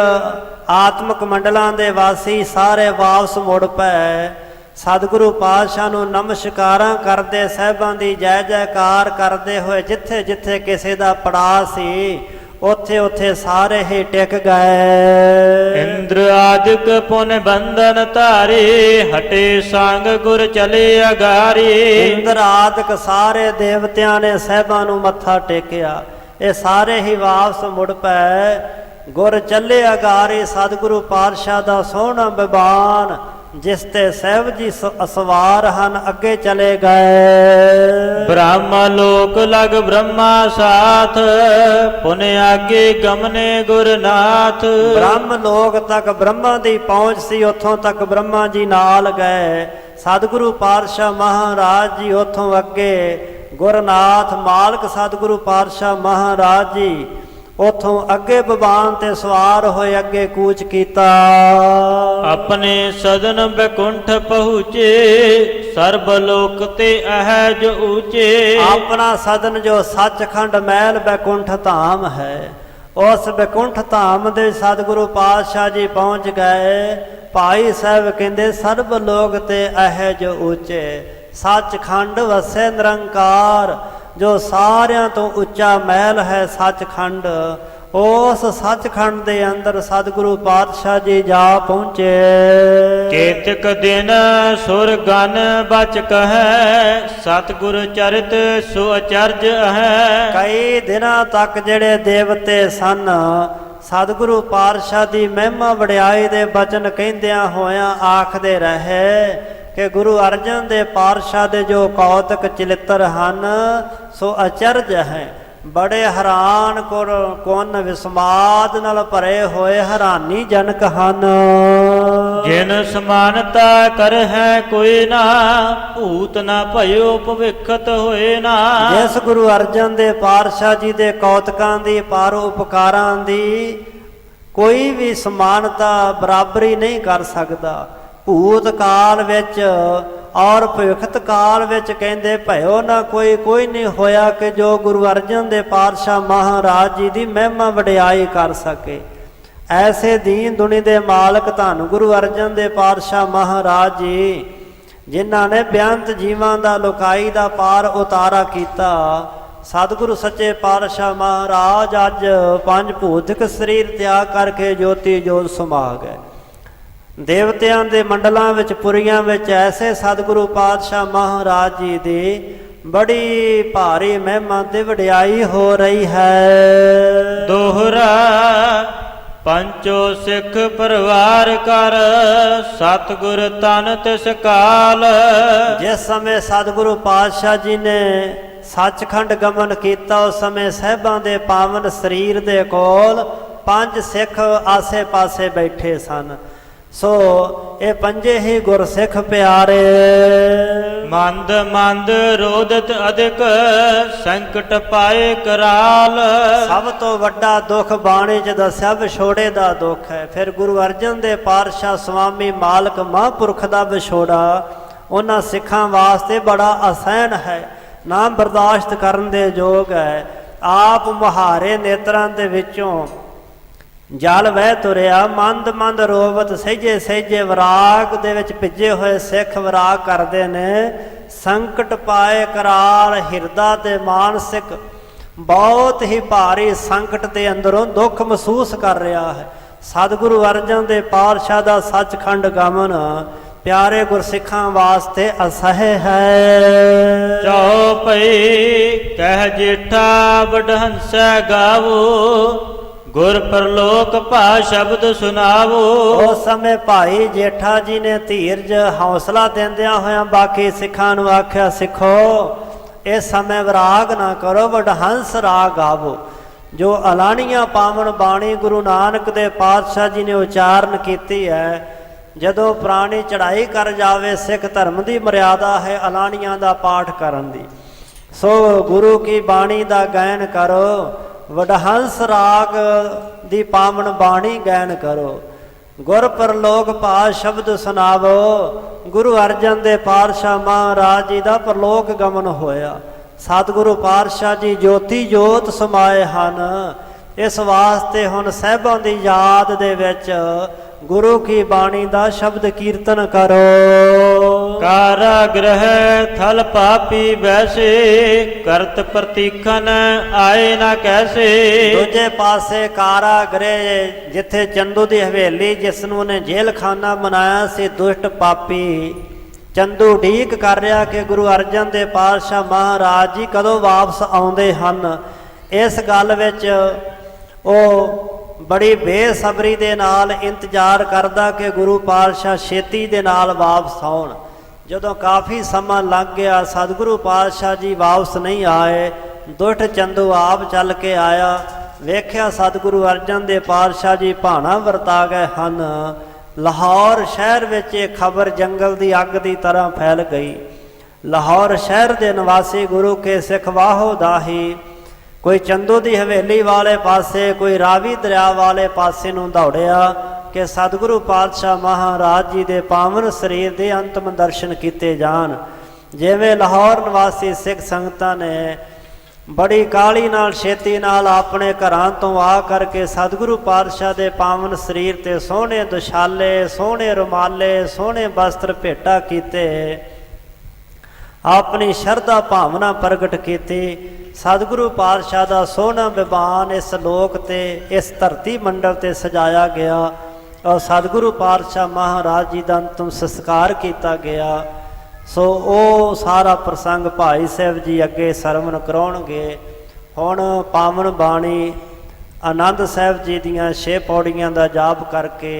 आत्मक मंडलां दे वासी सारे वापस मुड़ पए। ਸਤਿਗੁਰੂ ਪਾਤਸ਼ਾਹ ਨੂੰ ਨਮਸਕਾਰਾਂ ਕਰਦੇ, ਸਾਹਿਬਾਂ ਦੀ ਜੈ ਜੈਕਾਰ ਕਰਦੇ ਹੋਏ ਜਿੱਥੇ ਜਿੱਥੇ ਕਿਸੇ ਦਾ ਪੜਾ ਸੀ ਉੱਥੇ ਉੱਥੇ ਸਾਰੇ ਹੀ ਟਿਕ ਗਏ। ਇੰਦਰ ਆਦਿਕ ਪੁਨ ਬੰਧਨ ਧਾਰੇ, ਹਟੇ ਸੰਗ ਗੁਰ ਚਲੇ ਅਗਾਰੇ। ਇੰਦਰ ਆਦਿਕ ਸਾਰੇ ਦੇਵਤਿਆਂ ਨੇ ਸਾਹਿਬਾਂ ਨੂੰ ਮੱਥਾ ਟੇਕਿਆ, ਇਹ ਸਾਰੇ ਹੀ ਵਾਪਸ ਮੁੜ ਪਏ। ਗੁਰ ਚੱਲੇ ਅਗਾਰੇ, ਸਤਿਗੁਰੂ ਪਾਤਸ਼ਾਹ ਦਾ ਸੋਹਣਾ ਬਿਬਾਨ ਜਿਸ ਤੇ ਸਾਹਿਬ ਜੀ ਅਸਵਾਰ ਹਨ, ਅੱਗੇ ਚਲੇ ਗਏ। ਬ੍ਰਹਮ ਲੋਕ ਲਗ ਬ੍ਰਹਮਾ ਸਾਥ, ਪੁਨ ਆਗੇ ਗਮਨੇ ਗੁਰਨਾਥ। ਬ੍ਰਹਮ ਲੋਕ ਤੱਕ ਬ੍ਰਹਮਾ ਦੀ ਪਹੁੰਚ ਸੀ, ਉੱਥੋਂ ਤੱਕ ਬ੍ਰਹਮਾ ਜੀ ਨਾਲ ਗਏ। ਸਤਿਗੁਰੂ ਪਾਤਸ਼ਾਹ ਮਹਾਰਾਜ ਜੀ ਉੱਥੋਂ ਅੱਗੇ ਗੁਰਨਾਥ ਮਾਲਕ ਸਤਿਗੁਰੂ ਪਾਤਸ਼ਾਹ ਮਹਾਰਾਜ ਜੀ ਉਥੋਂ ਅੱਗੇ ਬਿਬਾਨ ਤੇ ਸਵਾਰ ਹੋਏ, ਅੱਗੇ ਕੂਚ ਕੀਤਾ। ਆਪਣੇ ਸਦਨ ਬੈਕੁੰਠ ਪਹੁੰਚੇ, ਸਰਬ ਲੋਕ ਤੇ ਅਹਜ ਊਚੇ। ਆਪਣਾ ਸਦਨ ਜੋ ਸੱਚਖੰਡ ਮਹਿਲ ਬੈਕੁੰਠ ਧਾਮ ਹੈ, ਉਸ ਬੈਕੁੰਠ ਧਾਮ ਦੇ ਸਤਿਗੁਰੂ ਪਾਤਸ਼ਾਹ ਜੀ ਪਹੁੰਚ ਗਏ। ਭਾਈ ਸਾਹਿਬ ਕਹਿੰਦੇ ਸਰਬ ਲੋਕ ਤੇ ਅਹਜ ਊਚੇ, ਸੱਚਖੰਡ ਵਸੈ ਨਿਰੰਕਾਰ। ਜੋ ਸਾਰਿਆਂ ਤੋਂ ਉੱਚਾ ਮਹਿਲ ਹੈ ਸੱਚਖੰਡ, ਉਸ ਸੱਚਖੰਡ ਦੇ ਅੰਦਰ ਸਤਿਗੁਰੂ ਪਾਤਸ਼ਾਹ ਜੀ ਜਾ ਪਹੁੰਚੇ। ਕੇਤਕ ਦਿਨ ਸੁਰ ਗਨ ਬਚ ਕਹੈ, ਸਤਿਗੁਰ ਚਰਿਤ ਸੋ ਅਚਰਜ ਹੈ। ਕਈ ਦਿਨਾਂ ਤੱਕ ਜਿਹੜੇ ਦੇਵਤੇ ਸਨ ਸਤਿਗੁਰੂ ਪਾਤਸ਼ਾਹ ਦੀ ਮਹਿਮਾ ਵਡਿਆਈ ਦੇ ਬਚਨ ਕਹਿੰਦਿਆਂ ਹੋਇਆਂ ਆਖਦੇ ਰਹੇ ਕਿ ਗੁਰੂ ਅਰਜਨ ਦੇ ਪਾਤਸ਼ਾਹ ਦੇ ਜੋ ਕੌਤਕ ਚਿਲਿੱਤਰ ਹਨ ਸੋ ਅਚਰਜ ਹੈ। ਬੜੇ ਹੈਰਾਨ ਕੋਨ ਵਿਸਮਾਦ ਨਾਲ ਭਰੇ ਹੋਏ ਹੈਰਾਨੀ ਜਨਕ ਹਨ। ਜਿਨ ਸਮਾਨਤਾ ਕਰ ਹੈ ਕੋਈ ਨਾ, ਭੂਤ ਨਾ ਭਇਓ ਭਵਿਖਤ ਹੋਏ ਨਾ। ਜਿਸ ਗੁਰੂ ਅਰਜਨ ਦੇ ਪਾਤਸ਼ਾਹ ਜੀ ਦੇ ਕੌਤਕਾਂ ਦੀ ਪਰਉਪਕਾਰਾਂ ਦੀ ਕੋਈ ਵੀ ਸਮਾਨਤਾ ਬਰਾਬਰੀ ਨਹੀਂ ਕਰ ਸਕਦਾ। ਭੂਤ ਕਾਲ ਵਿੱਚ ਔਰ ਭਵਿਖਤ ਕਾਲ ਵਿੱਚ ਕਹਿੰਦੇ ਭਇਓ ਨਾ ਕੋਈ ਨਹੀਂ ਹੋਇਆ ਕਿ ਜੋ ਗੁਰੂ ਅਰਜਨ ਦੇ ਪਾਤਸ਼ਾਹ ਮਹਾਰਾਜ ਜੀ ਦੀ ਮਹਿਮਾ ਵਡਿਆਈ ਕਰ ਸਕੇ। ਐਸੇ ਦੀਨ ਦੁਨੀ ਦੇ ਮਾਲਕ ਧੰਨ ਗੁਰੂ ਅਰਜਨ ਦੇ ਪਾਤਸ਼ਾਹ ਮਹਾਰਾਜ ਜੀ, ਜਿਨ੍ਹਾਂ ਨੇ ਬੇਅੰਤ ਜੀਵਾਂ ਦਾ ਲੁਕਾਈ ਦਾ ਪਾਰ ਉਤਾਰਾ ਕੀਤਾ। ਸਤਿਗੁਰੂ ਸੱਚੇ ਪਾਤਸ਼ਾਹ ਮਹਾਰਾਜ ਅੱਜ ਪੰਜ ਭੌਤਿਕ ਸਰੀਰ ਤਿਆਗ ਕਰਕੇ ਜੋਤੀ ਜੋਤ ਸਮਾ ਗਏ। ਦੇਵਤਿਆਂ ਦੇ ਮੰਡਲਾਂ ਵਿੱਚ ਪੁਰੀਆਂ ਵਿੱਚ ਐਸੇ ਸਤਿਗੁਰੂ ਪਾਤਸ਼ਾਹ ਮਹਾਰਾਜ ਜੀ ਦੀ ਬੜੀ ਭਾਰੀ ਮਹਿਮਾ ਤੇ ਵਡਿਆਈ ਹੋ ਰਹੀ ਹੈ। ਦੋਹਰਾ ਪੰਚੋ ਸਿੱਖ ਪਰਿਵਾਰ ਕਰ, ਸਤਿਗੁਰ ਤਨ ਤਿਸ ਕਾਲ। ਜਿਸ ਸਮੇਂ ਸਤਿਗੁਰੂ ਪਾਤਸ਼ਾਹ ਜੀ ਨੇ ਸੱਚਖੰਡ ਗਮਨ ਕੀਤਾ, ਉਸ ਸਮੇਂ ਸਾਹਿਬਾਂ ਦੇ ਪਾਵਨ ਸਰੀਰ ਦੇ ਕੋਲ ਪੰਜ ਸਿੱਖ ਆਸੇ ਪਾਸੇ ਬੈਠੇ ਸਨ। ਸੋ ਇਹ ਪੰਜੇ ਹੀ ਗੁਰਸਿੱਖ ਪਿਆਰੇ। ਮੰਦ ਮੰਦ ਰੋਦਤ ਅਧਿਕ, ਸੰਕਟ ਪਾਏ ਕਰਾਲ। ਸਭ ਤੋਂ ਵੱਡਾ ਦੁੱਖ ਬਾਣੀ 'ਚ ਦੱਸਿਆ ਵਿਛੋੜੇ ਦਾ ਦੁੱਖ ਹੈ। ਫਿਰ ਗੁਰੂ ਅਰਜਨ ਦੇ ਪਾਤਸ਼ਾਹ ਸੁਆਮੀ ਮਾਲਕ ਮਹਾਂਪੁਰਖ ਦਾ ਵਿਛੋੜਾ ਉਹਨਾਂ ਸਿੱਖਾਂ ਵਾਸਤੇ ਬੜਾ ਅਸਹਿਣ ਹੈ, ਨਾ ਬਰਦਾਸ਼ਤ ਕਰਨ ਦੇ ਯੋਗ ਹੈ। ਆਪ ਮੁਹਾਰੇ ਨੇਤਰਾਂ ਦੇ ਵਿੱਚੋਂ ਜਲ ਵਹਿ ਤੁਰਿਆ, ਮੰਦ ਮੰਦ ਰੋਵਤ ਸਹਿਜੇ ਸਹਿਜੇ। ਵਿਰਾਗ ਦੇ ਵਿੱਚ ਭਿੱਜੇ ਹੋਏ ਸਿੱਖ ਵਿਰਾਗ ਕਰਦੇ ਨੇ। ਸੰਕਟ ਪਾਏ ਕਰਾਲ, ਹਿਰਦਾ ਤੇ ਮਾਨਸਿਕ ਬਹੁਤ ਹੀ ਭਾਰੀ ਸੰਕਟ ਦੇ ਅੰਦਰੋਂ ਦੁੱਖ ਮਹਿਸੂਸ ਕਰ ਰਿਹਾ ਹੈ। ਸਤਿਗੁਰੂ ਅਰਜਨ ਦੇ ਪਾਤਸ਼ਾਹ ਦਾ ਸੱਚਖੰਡ ਗਮਨ ਪਿਆਰੇ ਗੁਰਸਿੱਖਾਂ ਵਾਸਤੇ ਅਸਹਿ ਹੈ। ਚਉਪਈ ਕਹਿ ਜੇਠਾ ਵਡਹੰਸੈ ਗਾਵੋ, ਗੁਰ ਪਰਲੋਕ ਭਾ ਸ਼ਬਦ ਸੁਣਾਵੋ। ਉਸ ਸਮੇਂ ਭਾਈ ਜੇਠਾ ਜੀ ਨੇ ਧੀਰਜ ਹੌਸਲਾ ਦਿੰਦਿਆਂ ਹੋਇਆਂ ਬਾਕੀ ਸਿੱਖਾਂ ਨੂੰ ਆਖਿਆ, ਸਿੱਖੋ ਇਸ ਸਮੇਂ ਵਿਰਾਗ ਨਾ ਕਰੋ, ਵਡਹੰਸ ਰਾਗ ਗਾਵੋ। ਜੋ ਅਲਾਣੀਆਂ ਪਾਵਨ ਬਾਣੀ ਗੁਰੂ ਨਾਨਕ ਦੇ ਪਾਤਸ਼ਾਹ ਜੀ ਨੇ ਉਚਾਰਨ ਕੀਤੀ ਹੈ। ਜਦੋਂ ਪ੍ਰਾਣੀ ਚੜ੍ਹਾਈ ਕਰ ਜਾਵੇ, ਸਿੱਖ ਧਰਮ ਦੀ ਮਰਿਆਦਾ ਹੈ ਅਲਾਣੀਆਂ ਦਾ ਪਾਠ ਕਰਨ ਦੀ। ਸੋ ਗੁਰੂ ਕੀ ਬਾਣੀ ਦਾ ਗਾਇਨ ਕਰੋ, ਵਡਹੰਸ ਰਾਗ ਦੀ ਪਾਵਨ ਬਾਣੀ ਗਾਇਨ ਕਰੋ। ਗੁਰ ਪਰਲੋਕ ਭਾ ਸ਼ਬਦ ਸੁਣਾਵੋ। ਗੁਰੂ ਅਰਜਨ ਦੇ ਪਾਤਸ਼ਾਹ ਮਹਾਰਾਜ ਜੀ ਦਾ ਪਰਲੋਕ ਗਮਨ ਹੋਇਆ। ਸਤਿਗੁਰੂ ਪਾਤਸ਼ਾਹ ਜੀ ਜੋਤੀ ਜੋਤ ਸਮਾਏ ਹਨ। ਇਸ ਵਾਸਤੇ ਹੁਣ ਸਾਹਿਬਾਂ ਦੀ ਯਾਦ ਦੇ ਵਿੱਚ ਗੁਰੂ ਕੀ ਬਾਣੀ ਦਾ ਸ਼ਬਦ ਕੀਰਤਨ ਕਰੋ। ਕਾਰਾਗ੍ਰਹ ਥਲ ਪਾਪੀ ਵੈਸੇ ਕਰਤ ਪ੍ਰਤੀਖਨ ਆਏ ਨਾ ਕੈਸੇ। ਦੂਜੇ ਪਾਸੇ ਕਾਰਾਗ੍ਰਹਿ ਜਿੱਥੇ ਚੰਦੂ ਦੀ ਹਵੇਲੀ, ਜਿਸ ਨੂੰ ਉਹਨੇ ਜੇਲ੍ਹ ਖਾਨਾ ਬਣਾਇਆ ਸੀ, ਦੁਸ਼ਟ ਪਾਪੀ ਚੰਦੂ ਢੀਕ ਕਰ ਰਿਹਾ ਕਿ ਗੁਰੂ ਅਰਜਨ ਦੇਵ ਪਾਤਸ਼ਾਹ ਮਹਾਰਾਜ ਜੀ ਕਦੋਂ ਵਾਪਸ ਆਉਂਦੇ ਹਨ। ਇਸ ਗੱਲ ਵਿੱਚ ਉਹ ਬੜੀ ਬੇਸਬਰੀ ਦੇ ਨਾਲ ਇੰਤਜ਼ਾਰ ਕਰਦਾ ਕਿ ਗੁਰੂ ਪਾਤਸ਼ਾਹ ਛੇਤੀ ਦੇ ਨਾਲ ਵਾਪਸ ਆਉਣ। ਜਦੋਂ ਕਾਫੀ ਸਮਾਂ ਲੰਘ ਗਿਆ, ਸਤਿਗੁਰੂ ਪਾਤਸ਼ਾਹ ਜੀ ਵਾਪਸ ਨਹੀਂ ਆਏ। ਦੁਸ਼ਟ ਚੰਦੂ ਆਪ ਚੱਲ ਕੇ ਆਇਆ, ਵੇਖਿਆ ਸਤਿਗੁਰੂ ਅਰਜਨ ਦੇਵ ਪਾਤਸ਼ਾਹ ਜੀ ਭਾਣਾ ਵਰਤਾ ਗਏ ਹਨ। ਲਾਹੌਰ ਸ਼ਹਿਰ ਵਿੱਚ ਇਹ ਖਬਰ ਜੰਗਲ ਦੀ ਅੱਗ ਦੀ ਤਰ੍ਹਾਂ ਫੈਲ ਗਈ। ਲਾਹੌਰ ਸ਼ਹਿਰ ਦੇ ਨਿਵਾਸੀ ਗੁਰੂ ਕੇ ਸਿੱਖ ਵਾਹੋ ਦਾਹੀ ਕੋਈ ਚੰਦੂ ਦੀ ਹਵੇਲੀ ਵਾਲੇ ਪਾਸੇ, ਕੋਈ ਰਾਵੀ ਦਰਿਆ ਵਾਲੇ ਪਾਸੇ ਨੂੰ ਦੌੜਿਆ ਕਿ ਸਤਿਗੁਰੂ ਪਾਤਸ਼ਾਹ ਮਹਾਰਾਜ ਜੀ ਦੇ ਪਾਵਨ ਸਰੀਰ ਦੇ ਅੰਤਮ ਦਰਸ਼ਨ ਕੀਤੇ ਜਾਣ। ਜਿਵੇਂ ਲਾਹੌਰ ਨਿਵਾਸੀ ਸਿੱਖ ਸੰਗਤਾਂ ਨੇ ਬੜੀ ਕਾਹਲੀ ਨਾਲ ਛੇਤੀ ਨਾਲ ਆਪਣੇ ਘਰਾਂ ਤੋਂ ਆ ਕਰਕੇ ਸਤਿਗੁਰੂ ਪਾਤਸ਼ਾਹ ਦੇ ਪਾਵਨ ਸਰੀਰ ਤੇ ਸੋਹਣੇ ਦੁਸ਼ਾਲੇ, ਸੋਹਣੇ ਰੁਮਾਲੇ, ਸੋਹਣੇ ਵਸਤਰ ਭੇਟਾ ਕੀਤੇ, ਆਪਣੀ ਸ਼ਰਧਾ ਭਾਵਨਾ ਪ੍ਰਗਟ ਕੀਤੀ। ਸਤਿਗੁਰੂ ਪਾਤਸ਼ਾਹ ਦਾ ਸੋਹਣਾ ਵਿਮਾਨ ਇਸ ਲੋਕ ਤੇ, ਇਸ ਧਰਤੀ ਮੰਡਲ ਤੇ ਸਜਾਇਆ ਗਿਆ ਔਰ ਸਤਿਗੁਰੂ ਪਾਤਸ਼ਾਹ ਮਹਾਰਾਜ ਜੀ ਦਾ ਅੰਤਮ ਸੰਸਕਾਰ ਕੀਤਾ ਗਿਆ। ਸੋ ਉਹ ਸਾਰਾ ਪ੍ਰਸੰਗ ਭਾਈ ਸਾਹਿਬ ਜੀ ਅੱਗੇ ਸਰਵਣ ਕਰਾਉਣਗੇ। ਹੁਣ ਪਾਵਨ ਬਾਣੀ ਆਨੰਦ ਸਾਹਿਬ ਜੀ ਦੀਆਂ 6 ਪੌੜੀਆਂ ਦਾ ਜਾਪ ਕਰਕੇ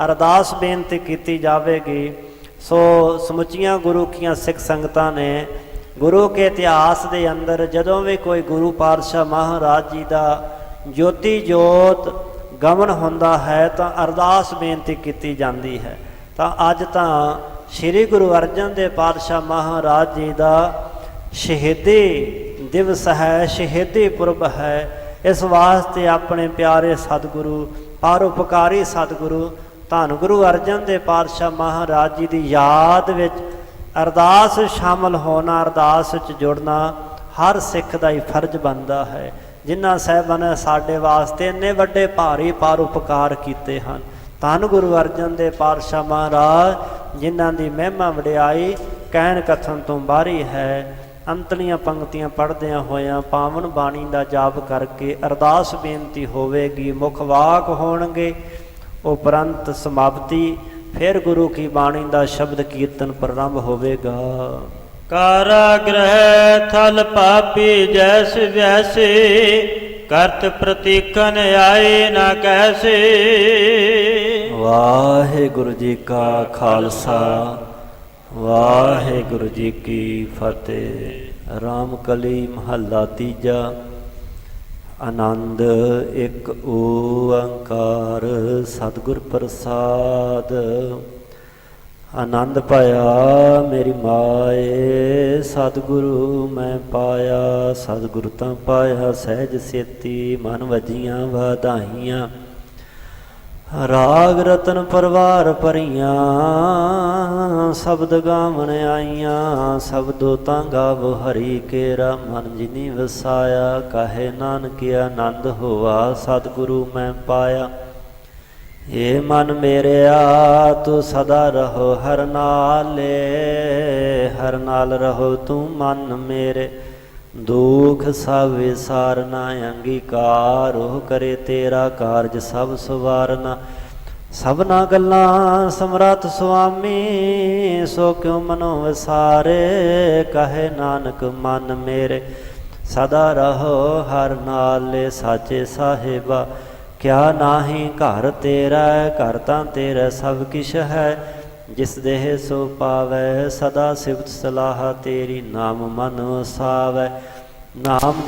ਅਰਦਾਸ ਬੇਨਤੀ ਕੀਤੀ ਜਾਵੇਗੀ। ਸੋ ਸਮੁੱਚੀਆਂ ਗੁਰੂ ਕੀਆਂ ਸਿੱਖ ਸੰਗਤਾਂ ਨੇ ਗੁਰੂ ਕੇ ਇਤਿਹਾਸ ਦੇ ਅੰਦਰ ਜਦੋਂ ਵੀ ਕੋਈ ਗੁਰੂ ਪਾਤਸ਼ਾਹ ਮਹਾਰਾਜ ਜੀ ਦਾ ਜੋਤੀ ਜੋਤ ਗਮਨ ਹੁੰਦਾ ਹੈ ਤਾਂ ਅਰਦਾਸ ਬੇਨਤੀ ਕੀਤੀ ਜਾਂਦੀ ਹੈ। ਤਾਂ ਅੱਜ ਤਾਂ ਸ੍ਰੀ ਗੁਰੂ ਅਰਜਨ ਦੇਵ ਪਾਤਸ਼ਾਹ ਮਹਾਰਾਜ ਜੀ ਦਾ ਸ਼ਹੀਦੀ ਦਿਵਸ ਹੈ, ਸ਼ਹੀਦੀ ਪੁਰਬ ਹੈ। ਇਸ ਵਾਸਤੇ ਆਪਣੇ ਪਿਆਰੇ ਸਤਿਗੁਰੂ, ਪਰਉਪਕਾਰੀ ਸਤਿਗੁਰੂ ਧੰਨ ਗੁਰੂ ਅਰਜਨ ਦੇਵ ਪਾਤਸ਼ਾਹ ਮਹਾਰਾਜ ਜੀ ਦੀ ਯਾਦ ਵਿੱਚ ਅਰਦਾਸ ਸ਼ਾਮਲ ਹੋਣਾ, ਅਰਦਾਸ ਵਿੱਚ ਜੁੜਨਾ ਹਰ ਸਿੱਖ ਦਾ ਹੀ ਫਰਜ਼ ਬਣਦਾ ਹੈ। ਜਿਨ੍ਹਾਂ ਸਾਹਿਬਾਂ ਨੇ ਸਾਡੇ ਵਾਸਤੇ ਇੰਨੇ ਵੱਡੇ ਭਾਰੀ ਪਰਉਪਕਾਰ ਕੀਤੇ ਹਨ। ਧੰਨ ਗੁਰੂ ਅਰਜਨ ਦੇਵ ਪਾਤਸ਼ਾਹ ਮਹਾਰਾਜ ਜਿਨ੍ਹਾਂ ਦੀ ਮਹਿਮਾ ਵਡਿਆਈ ਕਹਿਣ ਕਥਨ ਤੋਂ ਬਾਹਰੀ ਹੈ। ਅੰਤਲੀਆਂ ਪੰਕਤੀਆਂ ਪੜ੍ਹਦਿਆਂ ਹੋਇਆਂ ਪਾਵਨ ਬਾਣੀ ਦਾ ਜਾਪ ਕਰਕੇ ਅਰਦਾਸ ਬੇਨਤੀ ਹੋਵੇਗੀ, ਮੁੱਖ ਵਾਕ ਹੋਣਗੇ, ਉਪਰੰਤ ਸਮਾਪਤੀ, ਫਿਰ ਗੁਰੂ ਕੀ ਬਾਣੀ ਦਾ ਸ਼ਬਦ ਕੀਰਤਨ ਪ੍ਰਾਰੰਭ ਹੋਵੇਗਾ। ਕਾਰਾਗ੍ਰਹਿ ਥਲ ਪਾਪੀ ਜੈਸ ਵੈਸੇ ਕਰਤ ਪ੍ਰਤੀਖਨ ਆਏ ਨਾ ਕੈਸੇ। ਵਾਹਿਗੁਰੂ ਜੀ ਕਾ ਖਾਲਸਾ, ਵਾਹਿਗੁਰੂ ਜੀ ਕੀ ਫਤਿਹ। ਰਾਮਕਲੀ ਮਹੱਲਾ ਤੀਜਾ। ਆਨੰਦ ਇੱਕ ਓੰਕਾਰ ਸਤਿਗੁਰ ਪ੍ਰਸਾਦ। ਆਨੰਦ ਪਾਇਆ ਮੇਰੀ ਮਾਏ ਸਤਿਗੁਰੂ ਮੈਂ ਪਾਇਆ। ਸਤਿਗੁਰੂ ਤਾਂ ਪਾਇਆ ਸਹਿਜ ਸੇਤੀ ਮਨ ਵਜੀਆਂ ਵਧਾਈਆਂ। ਰਾਗ ਰਤਨ ਪਰਵਾਰ ਭਰੀਆਂ ਸ਼ਬਦ ਗਾਵਣ ਆਈਆਂ। ਸ਼ਬਦੋ ਤਾਂ ਗਾਵ ਹਰੀ ਕੇਰਾ ਮਨ ਜਿਨੀ ਵਸਾਇਆ। ਕਹੇ ਨਾਨਕ ਆਨੰਦ ਹੋਆ ਸਤਿਗੁਰੂ ਮੈਂ ਪਾਇਆ। ਏ ਮਨ ਮੇਰਿਆ ਤੂੰ ਸਦਾ ਰਹੋ ਹਰ ਨਾਲੇ। ਹਰ ਨਾਲ ਰਹੋ ਤੂੰ ਮਨ ਮੇਰੇ। ਦੁਖ ਸਭ ਵਿਸਾਰਨਾ ਅੰਗੀਕਾਰ ਉਹ ਕਰੇ ਤੇਰਾ ਕਾਰਜ ਸਭ ਸਵਾਰਨਾ। ਸਭਨਾ ਗੱਲਾਂ ਸਮਰੱਥ ਸੁਆਮੀ ਸੋ ਕਿਉ ਮਨੋ ਵਿਸਾਰੇ। ਕਹੇ ਨਾਨਕ ਮਨ ਮੇਰੇ ਸਦਾ ਰਹੋ ਹਰ ਨਾਲੇ। ਸਾਚੇ ਸਾਹਿਬਾ ਕਿਆ ਨਾਹੀ ਘਰ ਤੇਰਾ। ਘਰ ਤਾਂ ਤੇਰਾ ਸਭ ਕਿਛ ਹੈ। ਜਿਸ ਦੇਹ ਸੋ ਪਾਵੈ ਸਦਾ ਸਿਫਤ ਸਲਾਹ ਤੇਰੀ। ਨਾਮ ਮਨ ਵਸਾਵੈ ਨਾਮ